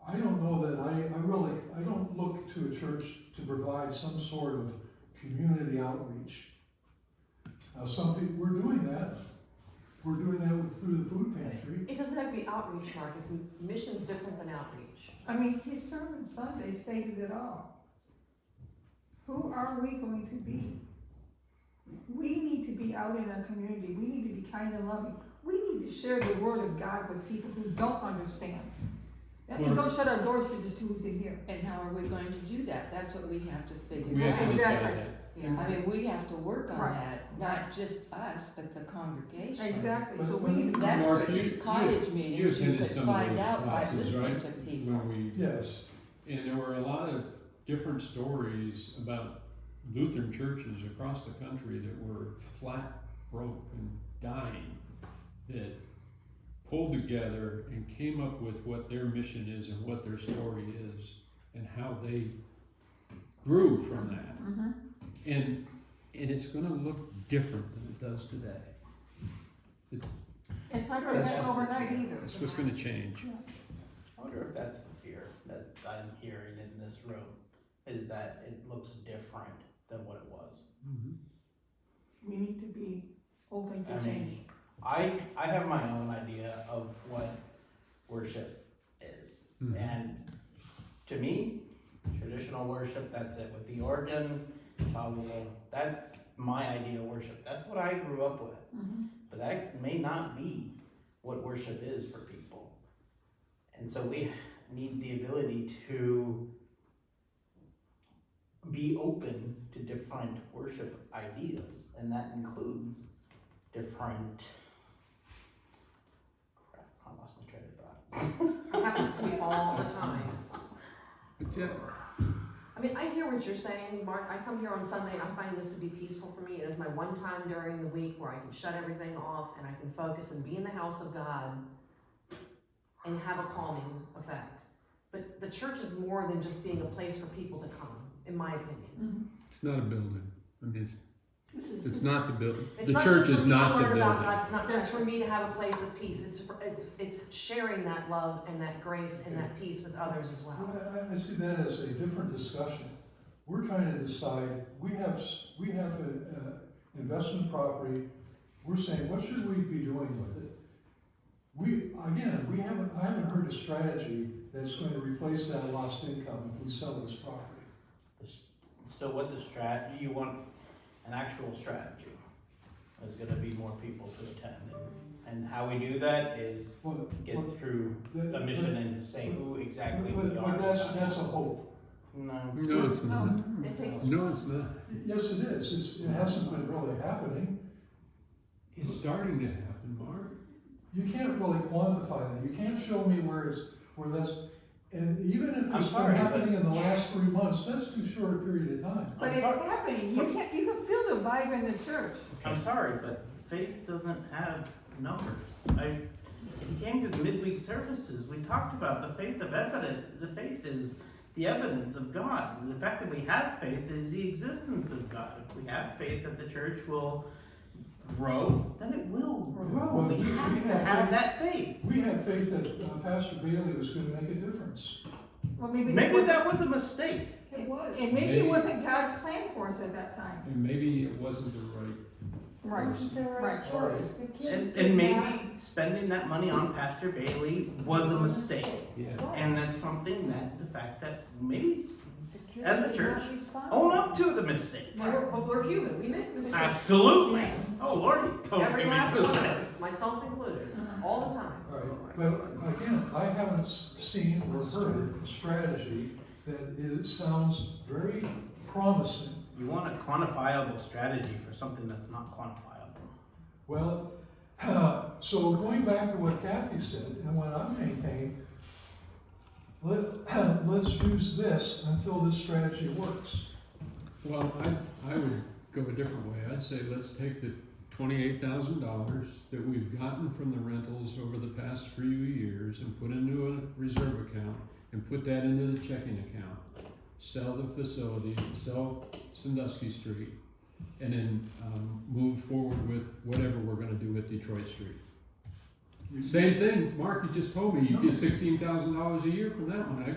I don't know that I don't look to a church to provide some sort of community outreach. Now some people, we're doing that. We're doing that through the food pantry. It doesn't have to be outreach, Mark, it's, mission's different than outreach. I mean, his sermon Sunday stated it all. Who are we going to be? We need to be out in our community, we need to be kind and loving. We need to share the word of God with people who don't understand. That means don't shut our doors to just who's in here. And how are we going to do that? That's what we have to figure We have to out. decide Exactly. that. Yeah. I mean, we have to work on Right. that, not just us, but the congregation. Exactly, so we need to. That's Mark, what these cottage meetings, you attended could some of find those out by classes, listening right? to people. When we, Yes. and there were a lot of different stories about Lutheran churches across the country that were flat broke and dying, that pulled together and came up with what their mission is and what their story is and how they grew from that. Mhm. And it's gonna look different than it does today. It's not gonna happen overnight either. It's what's gonna change. I wonder if that's the fear that I'm hearing in this room, is that it looks different than what it was. We need to be open to I change. mean, I have my own idea of what worship is. Mhm. And to me, traditional worship, that's it, with the organ, chasuble, that's my idea of worship. That's what I grew up with. Mhm. But that may not be what worship is for people. And so we need the ability to be open to different worship ideas, and that includes different, crap, I lost my train of thought. It happens to me all the time. But yeah, I mean, I hear what you're saying, Mark. I come here on Sunday and I find this to be peaceful for me. It is my one time during the week where I can shut everything off and I can focus and be in the house of God and have a calming effect. But the church is more than just being a place for people to come, in my opinion. it's not a building. I mean, This is. it's not the building. It's The not church just is for me to not the learn about building. God. It's not just for me to have a place of peace. It's sharing that love and that grace and that peace with others as well. I see that as a different discussion. We're trying to decide, we have a investment property, we're saying, what should we be doing with it? I haven't heard a strategy that's going to replace that lost income if we sell this property. So what you want an actual strategy. There's gonna be more people to attend. And how we do that is get through a mission and say who exactly we are. But that's a hope. No. No, it's not. It takes No, it's not. Yes, it is. It hasn't been really happening. It's starting to happen, Mark. You can't really quantify that. You can't show me where that's, and even if I'm it's been sorry, happening in the last 3 months, that's too short a period of time. But it's happening. You can feel the vibe in the church. I'm sorry, but faith doesn't have numbers. If you came to the midweek services, we talked about the faith of evidence. The faith is the evidence of God. And the fact that we have faith is the existence of God. If we have faith that the church will grow, then it will grow. Well, We have to have that faith. We had faith that Pastor Bailey was going to make a difference. Well, maybe That was a mistake. It was. And maybe it wasn't God's plan for us at that time. And maybe it wasn't the right. Right. Wasn't the right Right. choice. The kids And did maybe not- spending that money on Pastor Bailey was a mistake. Yeah. And that's something that, the fact that maybe The kids as a did church, not respond. own up to the mistake. But we're human. We make mistakes. Absolutely. Yeah. Oh Lord, he totally Every makes last one of us, mistakes. myself included, all the time. All right, but again, I haven't seen or heard a strategy that sounds very promising. You want a quantifiable strategy for something that's not quantifiable. Well, so going back to what Kathy said, and what I'm maintaining, let's use this until this strategy works. Well, I would go a different way. I'd say let's take the $28,000 that we've gotten from the rentals over the past few years and put into a reserve account and put that into the checking account. Sell the facility, sell Sandusky Street, and then move forward with whatever we're gonna do with Detroit Street. Same thing, Mark, you just told me you get $16,000 a year from that one. I'll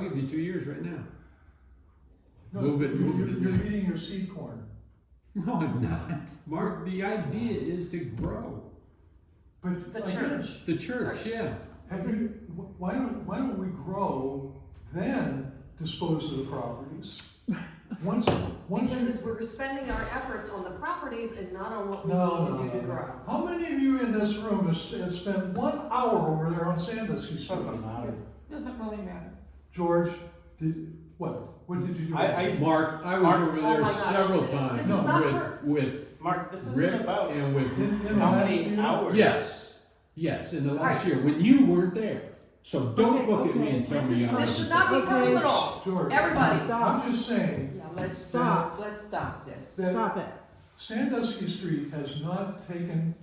give you 2 years right now. No, Move it. You're eating your seed corn. No, I'm not. Mark, the idea is to grow. But The again, church. The church, yeah. have you, why don't we grow, then dispose of the properties? Once Because we're spending our efforts on the properties and not on what we No, need no, to do to no. grow. How many of you in this room have spent 1 hour over there on Sandusky Street? Doesn't matter. Doesn't really matter. George, what did you do? Mark, I was Mark- over Oh there my gosh. several times This is not with Mark, this isn't Rick about and with, In the how last many year? hours. yes, in the last Right. year, when you weren't there. So don't Okay, look at me okay. and tell This me is, I this was should not be Okay. personal. George, Everybody. Stop, I'm just saying, Yeah, let's Stop. let's stop this. that stop it. Sandusky Street has not taken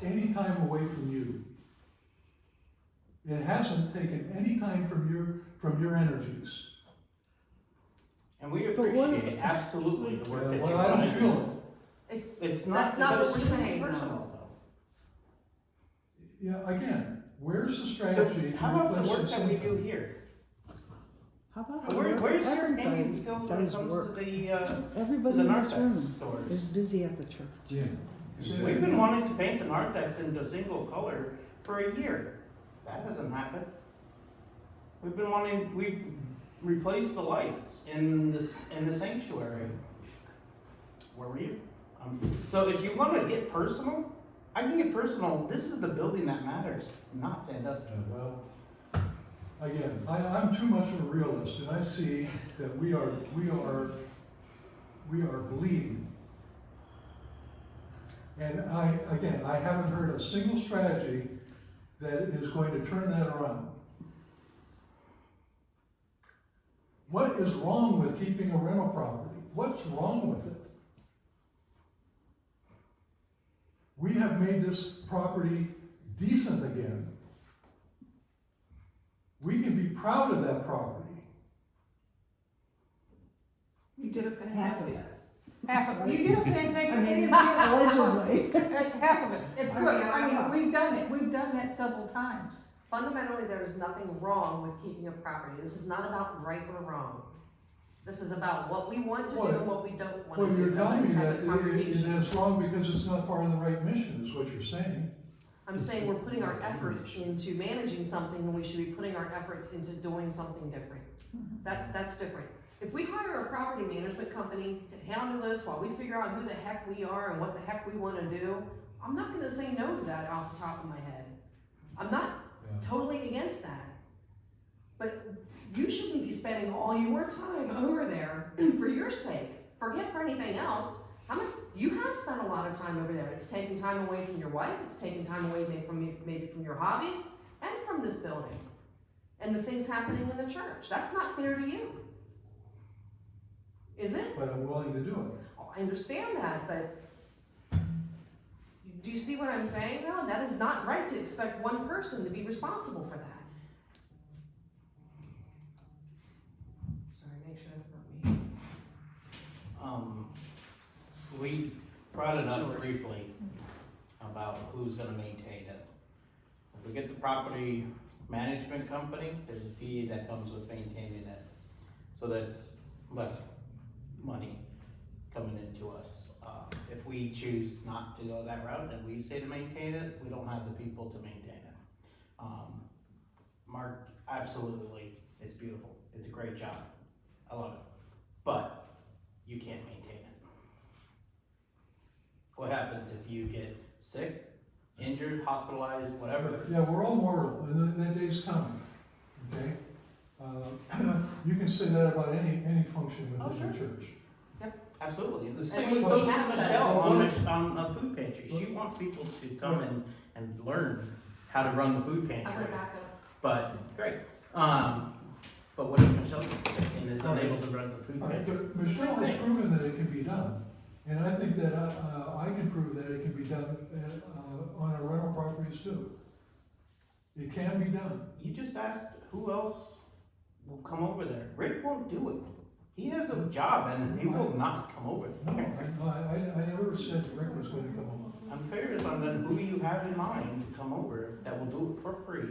any time away from you. It hasn't taken any time from your energies. And we But what- appreciate absolutely the work that Well, you're I don't doing. feel It's not, That's not it what doesn't we're seem saying, no. personal though. it. Yeah, again, where's the strategy to How about the replace work this that we income? do here? How about Where's your everybody painting skills when it does comes to work. the Everybody in this narthex room stores? is busy at the church. Yeah. We've been wanting to paint the narthex into a single color for a year. That hasn't happened. We've replaced the lights in the sanctuary. Where were you? So if you want to get personal, I can get personal. This is the building that matters, not Sandusky. Well, again, I'm too much of a realist, and I see that we are bleeding. And I haven't heard a single strategy that is going to turn that around. What is wrong with keeping a rental property? What's wrong with it? We have made this property decent again. We can be proud of that property. You did a Half of fantastic. it. Half of it. You did a fantastic. I mean, it is allegedly. half of it. It's good. I mean, we've done it. We've done that several times. Fundamentally, there is nothing wrong with keeping a property. This is not about right or wrong. This is about what we want to do and what we don't want Well, to you're do telling me as that a congregation. it's wrong because it's not part of the right mission, is what you're saying. I'm saying we're putting our efforts into managing something when we should be putting our efforts into doing something different. That's different. If we hire a property management company to handle this while we figure out who the heck we are and what the heck we want to do, I'm not gonna say no to that off the top of my head. I'm not totally against that. But you shouldn't be spending all your time over there for your sake. Forget for anything else. You have spent a lot of time over there. It's taken time away from your wife. It's taken time away maybe from your hobbies and from this building and the things happening in the church. That's not fair to you. Is it? But I'm willing to do it. Oh, I understand that, but do you see what I'm saying now? That is not right to expect one person to be responsible for that. Sorry, make sure that's not me. We brought it up briefly about who's gonna maintain it. If we get the property management company, there's a fee that comes with maintaining it. So that's less money coming into us. If we choose not to go that route and we say to maintain it, we don't have the people to maintain it. Mark, absolutely, it's beautiful. It's a great job. I love it. But you can't maintain it. What happens if you get sick, injured, hospitalized, whatever? Yeah, we're all mortal, and that day's coming, okay? You can say that about any function within the church. Absolutely. The And same we with have said Michelle on food pantry. She wants people to come and learn how to run the food I'm pantry. gonna back up. But, great. But what if Michelle gets sick and is unable to run the food pantry? But Michelle has proven that it can be done, and I think that I can prove that it can be done on our rental properties too. It can be done. You just asked who else will come over there. Rick won't do it. He has a job and he will not come over No, there. I never said Rick was going to come along. I'm curious on then who you have in mind to come over that will do it for free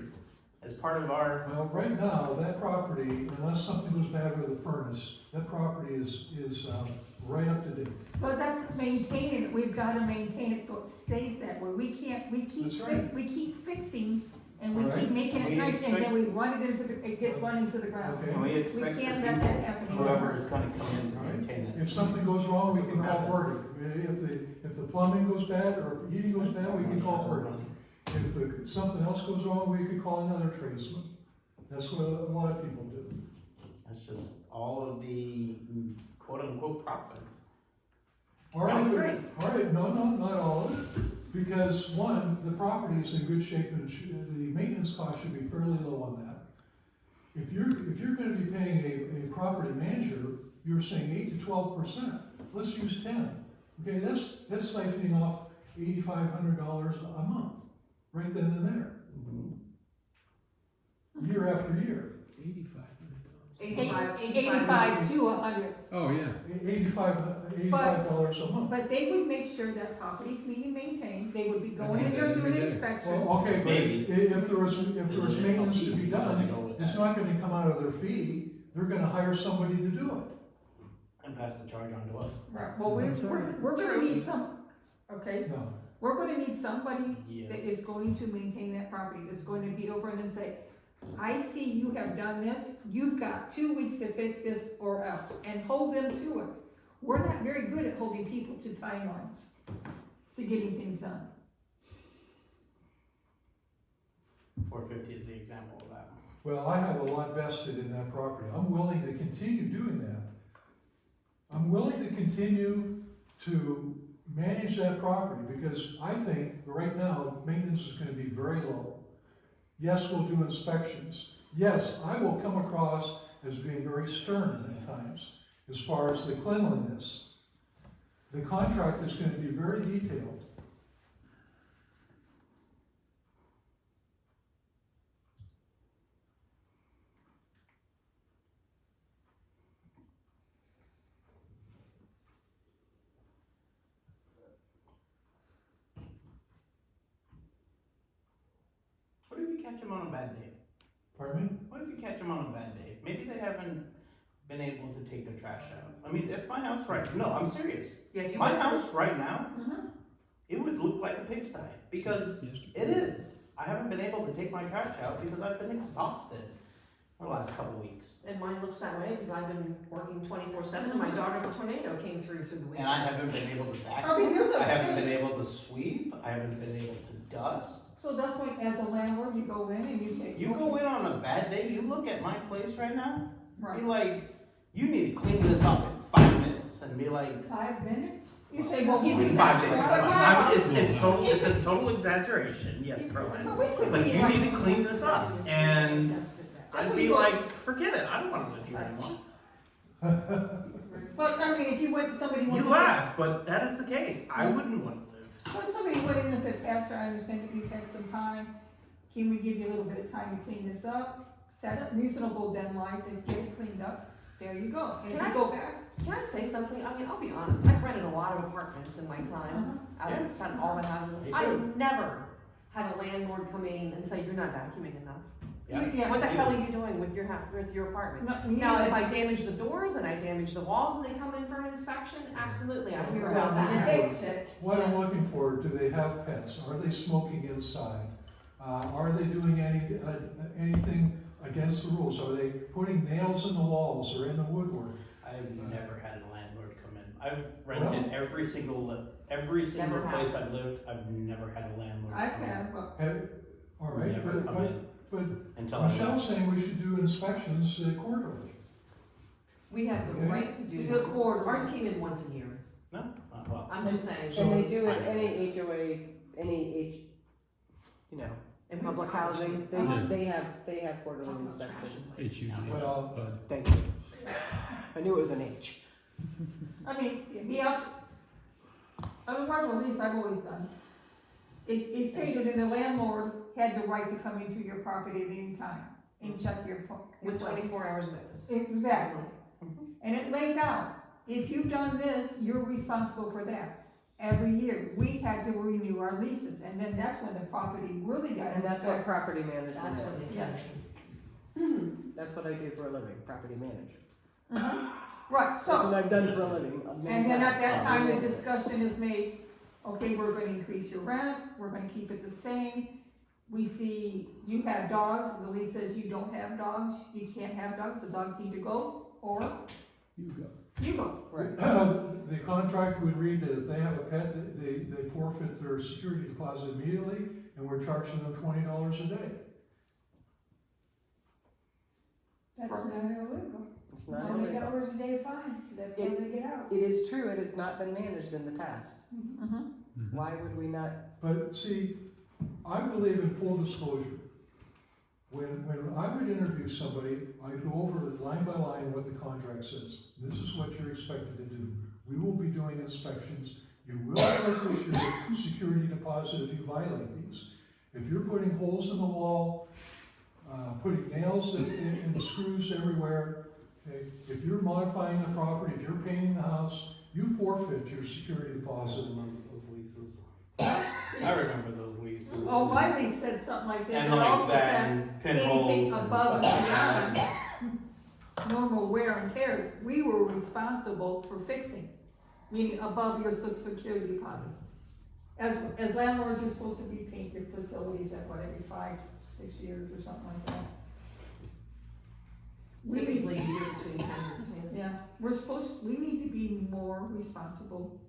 as part of our, Well, right now, that property, unless something goes bad with the furnace, that property is right up to date. But that's maintaining it, we've gotta maintain it so it stays that way, we can't, we keep That's right. we keep fixing, and we All keep right. making it We nice, and expect- then we run it into the, it gets run into the ground. Okay. and we We expect can't the let people, that happen whoever anymore. is gonna come in All and right. maintain it. If something goes wrong, we can call Bertie. If the plumbing goes bad, or if the heating goes bad, we can call Bertie. If something else goes wrong, we could call another tradesman. That's what a lot of people do. That's just all of the quote unquote profits. All right, Right, but- right. all right, no, not all of it. Because one, the property is in good shape and the maintenance cost should be fairly low on that. If you're gonna be paying a property manager, you're saying 8 to 12%. Let's use 10. Okay, that's siphoning off $8,500 a month, right then and there, year after year. $8,500. 85 to 100, Oh, yeah. $85 a month. but they would make sure that property's being maintained, they would be going in there Every doing day. inspections. Well, okay, but Maybe. if there was maintenance to be done, Go it's not gonna come out of their fee, they're gonna hire somebody to do it. and pass the charge on to us. Right, well, That's right. we're gonna need some, okay, No, we're gonna need somebody that Yes. is going to maintain that property, that's going to be over and then say, I see you have done this, you've got 2 weeks to fix this or else, and hold them to it. We're not very good at holding people to timelines, to getting things done. 450 is the example of that. well, I have a lot vested in that property, I'm willing to continue doing that. I'm willing to continue to manage that property, because I think right now, maintenance is gonna be very low. Yes, we'll do inspections. Yes, I will come across as being very stern at times, as far as the cleanliness. The contract is gonna be very detailed. What if you catch them on a bad day? Pardon me? What if you catch them on a bad day? Maybe they haven't been able to take their trash out. I mean, if my house no, I'm serious. Yeah, if you My went through- house right now, Mhm. it would look like a pigsty, because it is. I haven't been able to take my trash out because I've been exhausted for the last couple weeks. And mine looks that way, because I've been working 24/7, and my daughter, the tornado came through the weekend. And I haven't been able to I mean, vacuum, there's I haven't a, been able to sweep, I haven't been able to dust. so that's why, as a landlord, you go in and you say. You go in on a bad day, you look at my place right now, be Right, like, you need to clean this up in 5 minutes, and be like, 5 minutes? you say, well, He's we- 5 minutes. But yeah. It's a total exaggeration, yes, Berlin. But we could But be you like- need to clean this up, and I'd be like, forget it, I don't wanna live here anymore. But, I mean, if you went, somebody went. You laugh, but that is the case, I wouldn't wanna live. What if somebody went in and said, Pastor, I understand that you've had some time, can we give you a little bit of time to clean this up? Set up reasonable deadline to get it cleaned up, there you go, and if Can you I- go back. Can I say something? I mean, I'll be honest, I've rented a lot of apartments in my time, outside of all my houses. Me too. I've never had a landlord come in and say, you're not vacuuming enough. Yeah. What the hell are you doing with your with your apartment? No, Now, if I damage the doors and I damage the walls and they come in for an inspection, absolutely, I hear about Well, that. fix it. What I'm looking for, do they have pets? Are they smoking inside? Are they doing anything against the rules? Are they putting nails in the walls or in the woodwork? I've never had a landlord come in. I've rented every single Never have. place I've lived. I've never had a landlord. I've come in. had, but All right, Never come in but until I Michelle's left. saying we should do inspections quarterly. We have the Okay. right to do The quarter. Ours came in once a year. No, well, I'm just saying. And they do it, Fine. any HOA, you know, And we public probably housing, shouldn't. Yeah. they have quarterly Talk about trash inspections. in places. Well, Thank you. I knew it was an H. I mean, the outs, I mean, part of the lease I've always done. It stated that the landlord had the right to come into your property at any time and check your. With 24 hours notice. Exactly. And it laid out, if you've done this, you're responsible for that. every year, we had to renew our leases, and then that's when the property really got And that's what into. property management That's what is. they Yeah. said. That's what I do for a living, property manager. Right, That's so, what I've done for a living. and then at that time, the discussion is made, okay, we're gonna increase your rent, we're gonna keep it the same. We see you have dogs, the lease says you don't have dogs, you can't have dogs, the dogs need to go, or You go. you go. Right. The contract would read that if they have a pet, they forfeit their security deposit immediately, and we're charging them $20 a day. That's not illegal. It's not $20 illegal. a day fine, that's when they get out. It is true, it has not been managed in the past. Why would we not? But see, I believe in full disclosure. When I would interview somebody, I'd go over line by line what the contract says. This is what you're expected to do. We will be doing inspections. You will forfeit your security deposit if you violate these. If you're putting holes in the wall, putting nails in the screws everywhere, okay? If you're modifying the property, if you're painting the house, you forfeit your security I deposit. remember those leases. I remember those leases. Oh, my lease said something like that, And but like also that, said, and pinholes anything and above and stuff like that. beyond normal wear and tear, we were responsible for fixing, meaning above your social security deposit. As landlords, you're supposed to repaint your facilities at what, every 5-6 years or something like that. We need, Typically, you do it between tenants, yeah. yeah, we need to be more responsible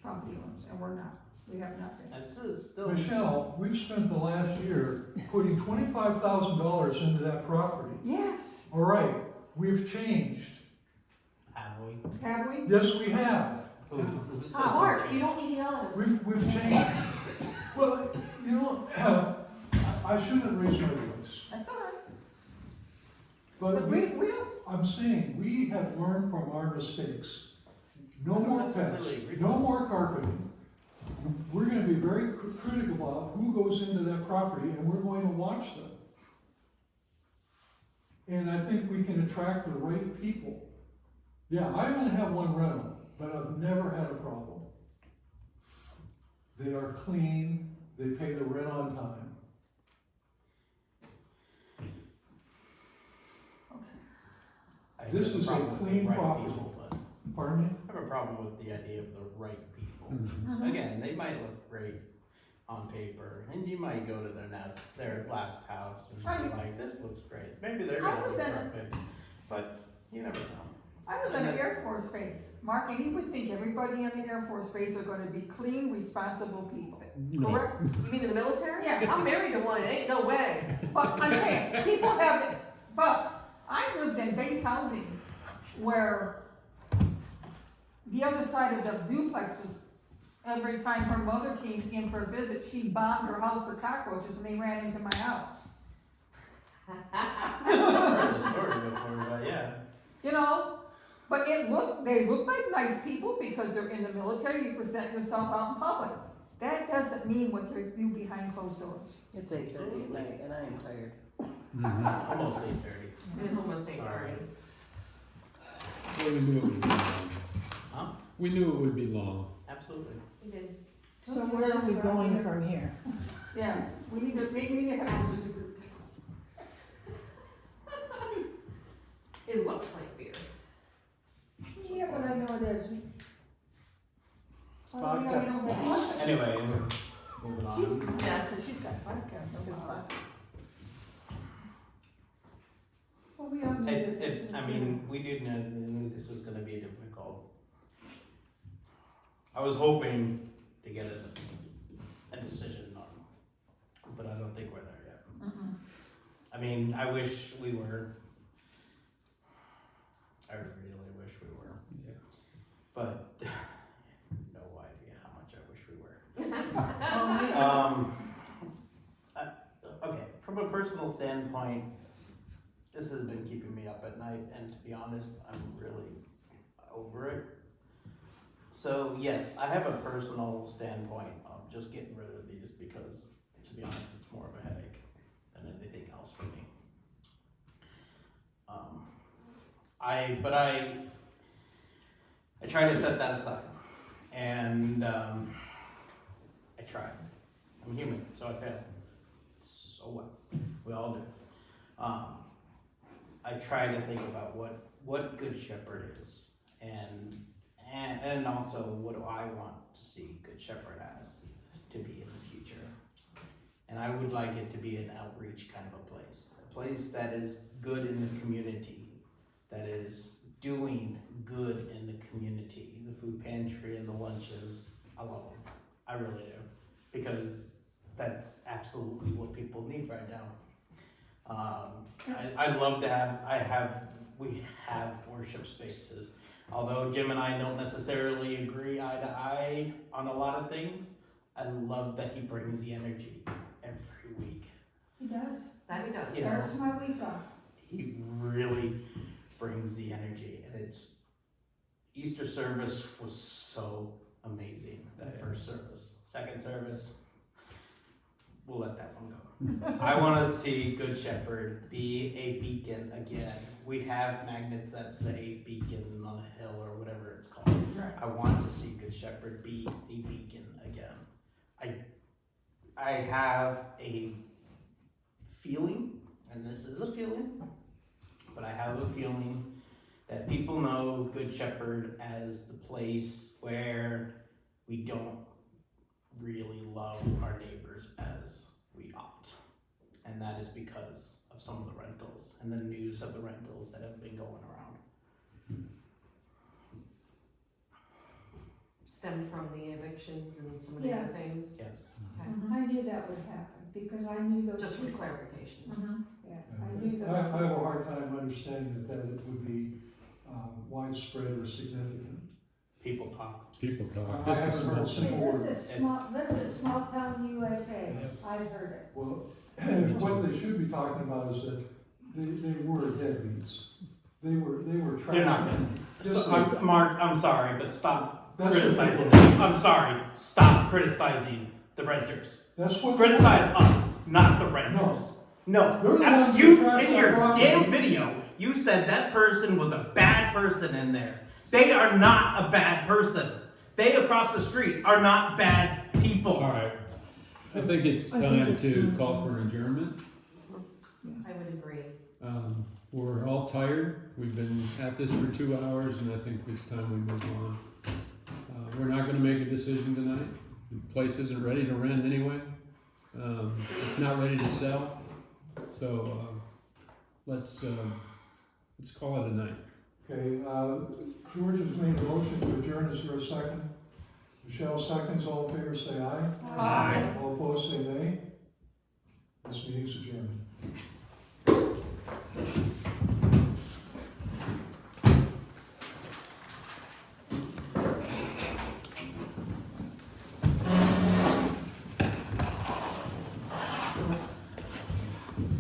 property owners, and we're not, we have not been. That's still. Michelle, we've spent the last year putting $25,000 into that property. Yes, All right, we've changed. Have we? have we? Yes, we have. Who says Ah, Art, we you changed? don't need us. We've changed. Well, you know, I shouldn't raise my voice, That's all right, but but we don't, I'm saying, we have learned from our mistakes. No I don't more pets, necessarily agree. no more carpeting. We're gonna be very critical about who goes into that property, and we're going to watch them. And I think we can attract the right people. Yeah, I only have one rental, but I've never had a problem. They are clean, they pay the rent on time. I This have is a problem with the clean right property. people, but Pardon me? I have a problem with the idea of the right people. Mhm. Again, they might look great on paper, and you might go to their last house and I be mean- like, "This looks great." Maybe they're I gonna would look then- perfect, but you never know. I live in an Air Force base, Mark, and you would think everybody in the Air Force base are gonna be clean, responsible people, No. correct? You mean in the military? Yeah. I'm married to one, ain't no way. But I'm saying, people have, but I lived in base housing where the other side of the duplex was, every time her mother came in for a visit, she bombed her house for cockroaches and they ran into my house. I've heard the story before, but yeah. You know, but they look like nice people because they're in the military, you present yourself out in public. That doesn't mean what you do behind closed doors. It's 8:30 at night and I am tired. Mhm. Almost 8:30. It is almost Sorry. 8:30. Well, we knew it would be long. Huh? We knew it would be long. Absolutely. You did. So where are we going from here? Yeah, we need to, maybe we need to have. It looks like beer. Yeah, but I know it isn't. Oh, yeah, we don't have- Anyway, moving on. Yes. She's got vodka. Well, we all know that this is. I mean, we knew this was gonna be difficult. I was hoping to get a decision on, but I don't think we're there yet. I mean, I wish we were. I really wish we were. Yeah. But no idea how much I wish we were. Okay, from a personal standpoint, this has been keeping me up at night, and to be honest, I'm really over it. So yes, I have a personal standpoint of just getting rid of these because, to be honest, it's more of a headache than anything else for me. I try to set that aside, And I tried. I'm human, so I failed. So what? We all do. I try to think about what Good Shepherd is, and also what do I want to see Good Shepherd as to be in the future. And I would like it to be an outreach kind of a place that is good in the community, that is doing good in the community. The food pantry and the lunches, I love them. I really do, because that's absolutely what people need right now. I love to we have worship spaces. Although Jim and I don't necessarily agree eye to eye on a lot of things, I love that he brings the energy every week. He does. That he does. Yeah. Starts my week off. He really brings the energy, and Easter service was so amazing, that first service. Second service, we'll let that one go. I want to see Good Shepherd be a beacon again. We have magnets that say beacon on a hill or whatever it's called. Right. I want to see Good Shepherd be a beacon again. I have a feeling, and this is a feeling, but I have a feeling that people know Good Shepherd as the place where we don't really love our neighbors as we ought. And that is because of some of the rentals and the news of the rentals that have been going around. Stemmed from the evictions and some of the other Yes. things. Yes. Okay. I knew that would happen, because I knew those Just for people. clarification. Yeah, I knew those I have a people. hard time understanding that it would be widespread or significant. People talk. People talk. I haven't heard a Hey, single word. this is small town USA, I've heard it. Well, what they should be talking about is that they were deadbeats. They were trash. They're not good. So, Mark, I'm sorry, but stop That's what criticizing they were. them. I'm sorry. Stop criticizing the renters. That's what. Criticize us, not the renters. No. They're the ones You, that trash in our your property. damn video, you said that person was a bad person in there. They are not a bad person. They across the street are not bad people. All right. I think it's I think time it's to time. call for an adjournment. I would agree. We're all tired. We've been at this for 2 hours, and I think it's time we move on. We're not going to make a decision tonight. The place isn't ready to rent anyway. It's not ready to sell. So let's call it a night. Okay, George has made a motion to adjourn. Is there a second? Michelle seconds. All in favor say aye. Aye. All opposed say nay. This meeting's adjourned.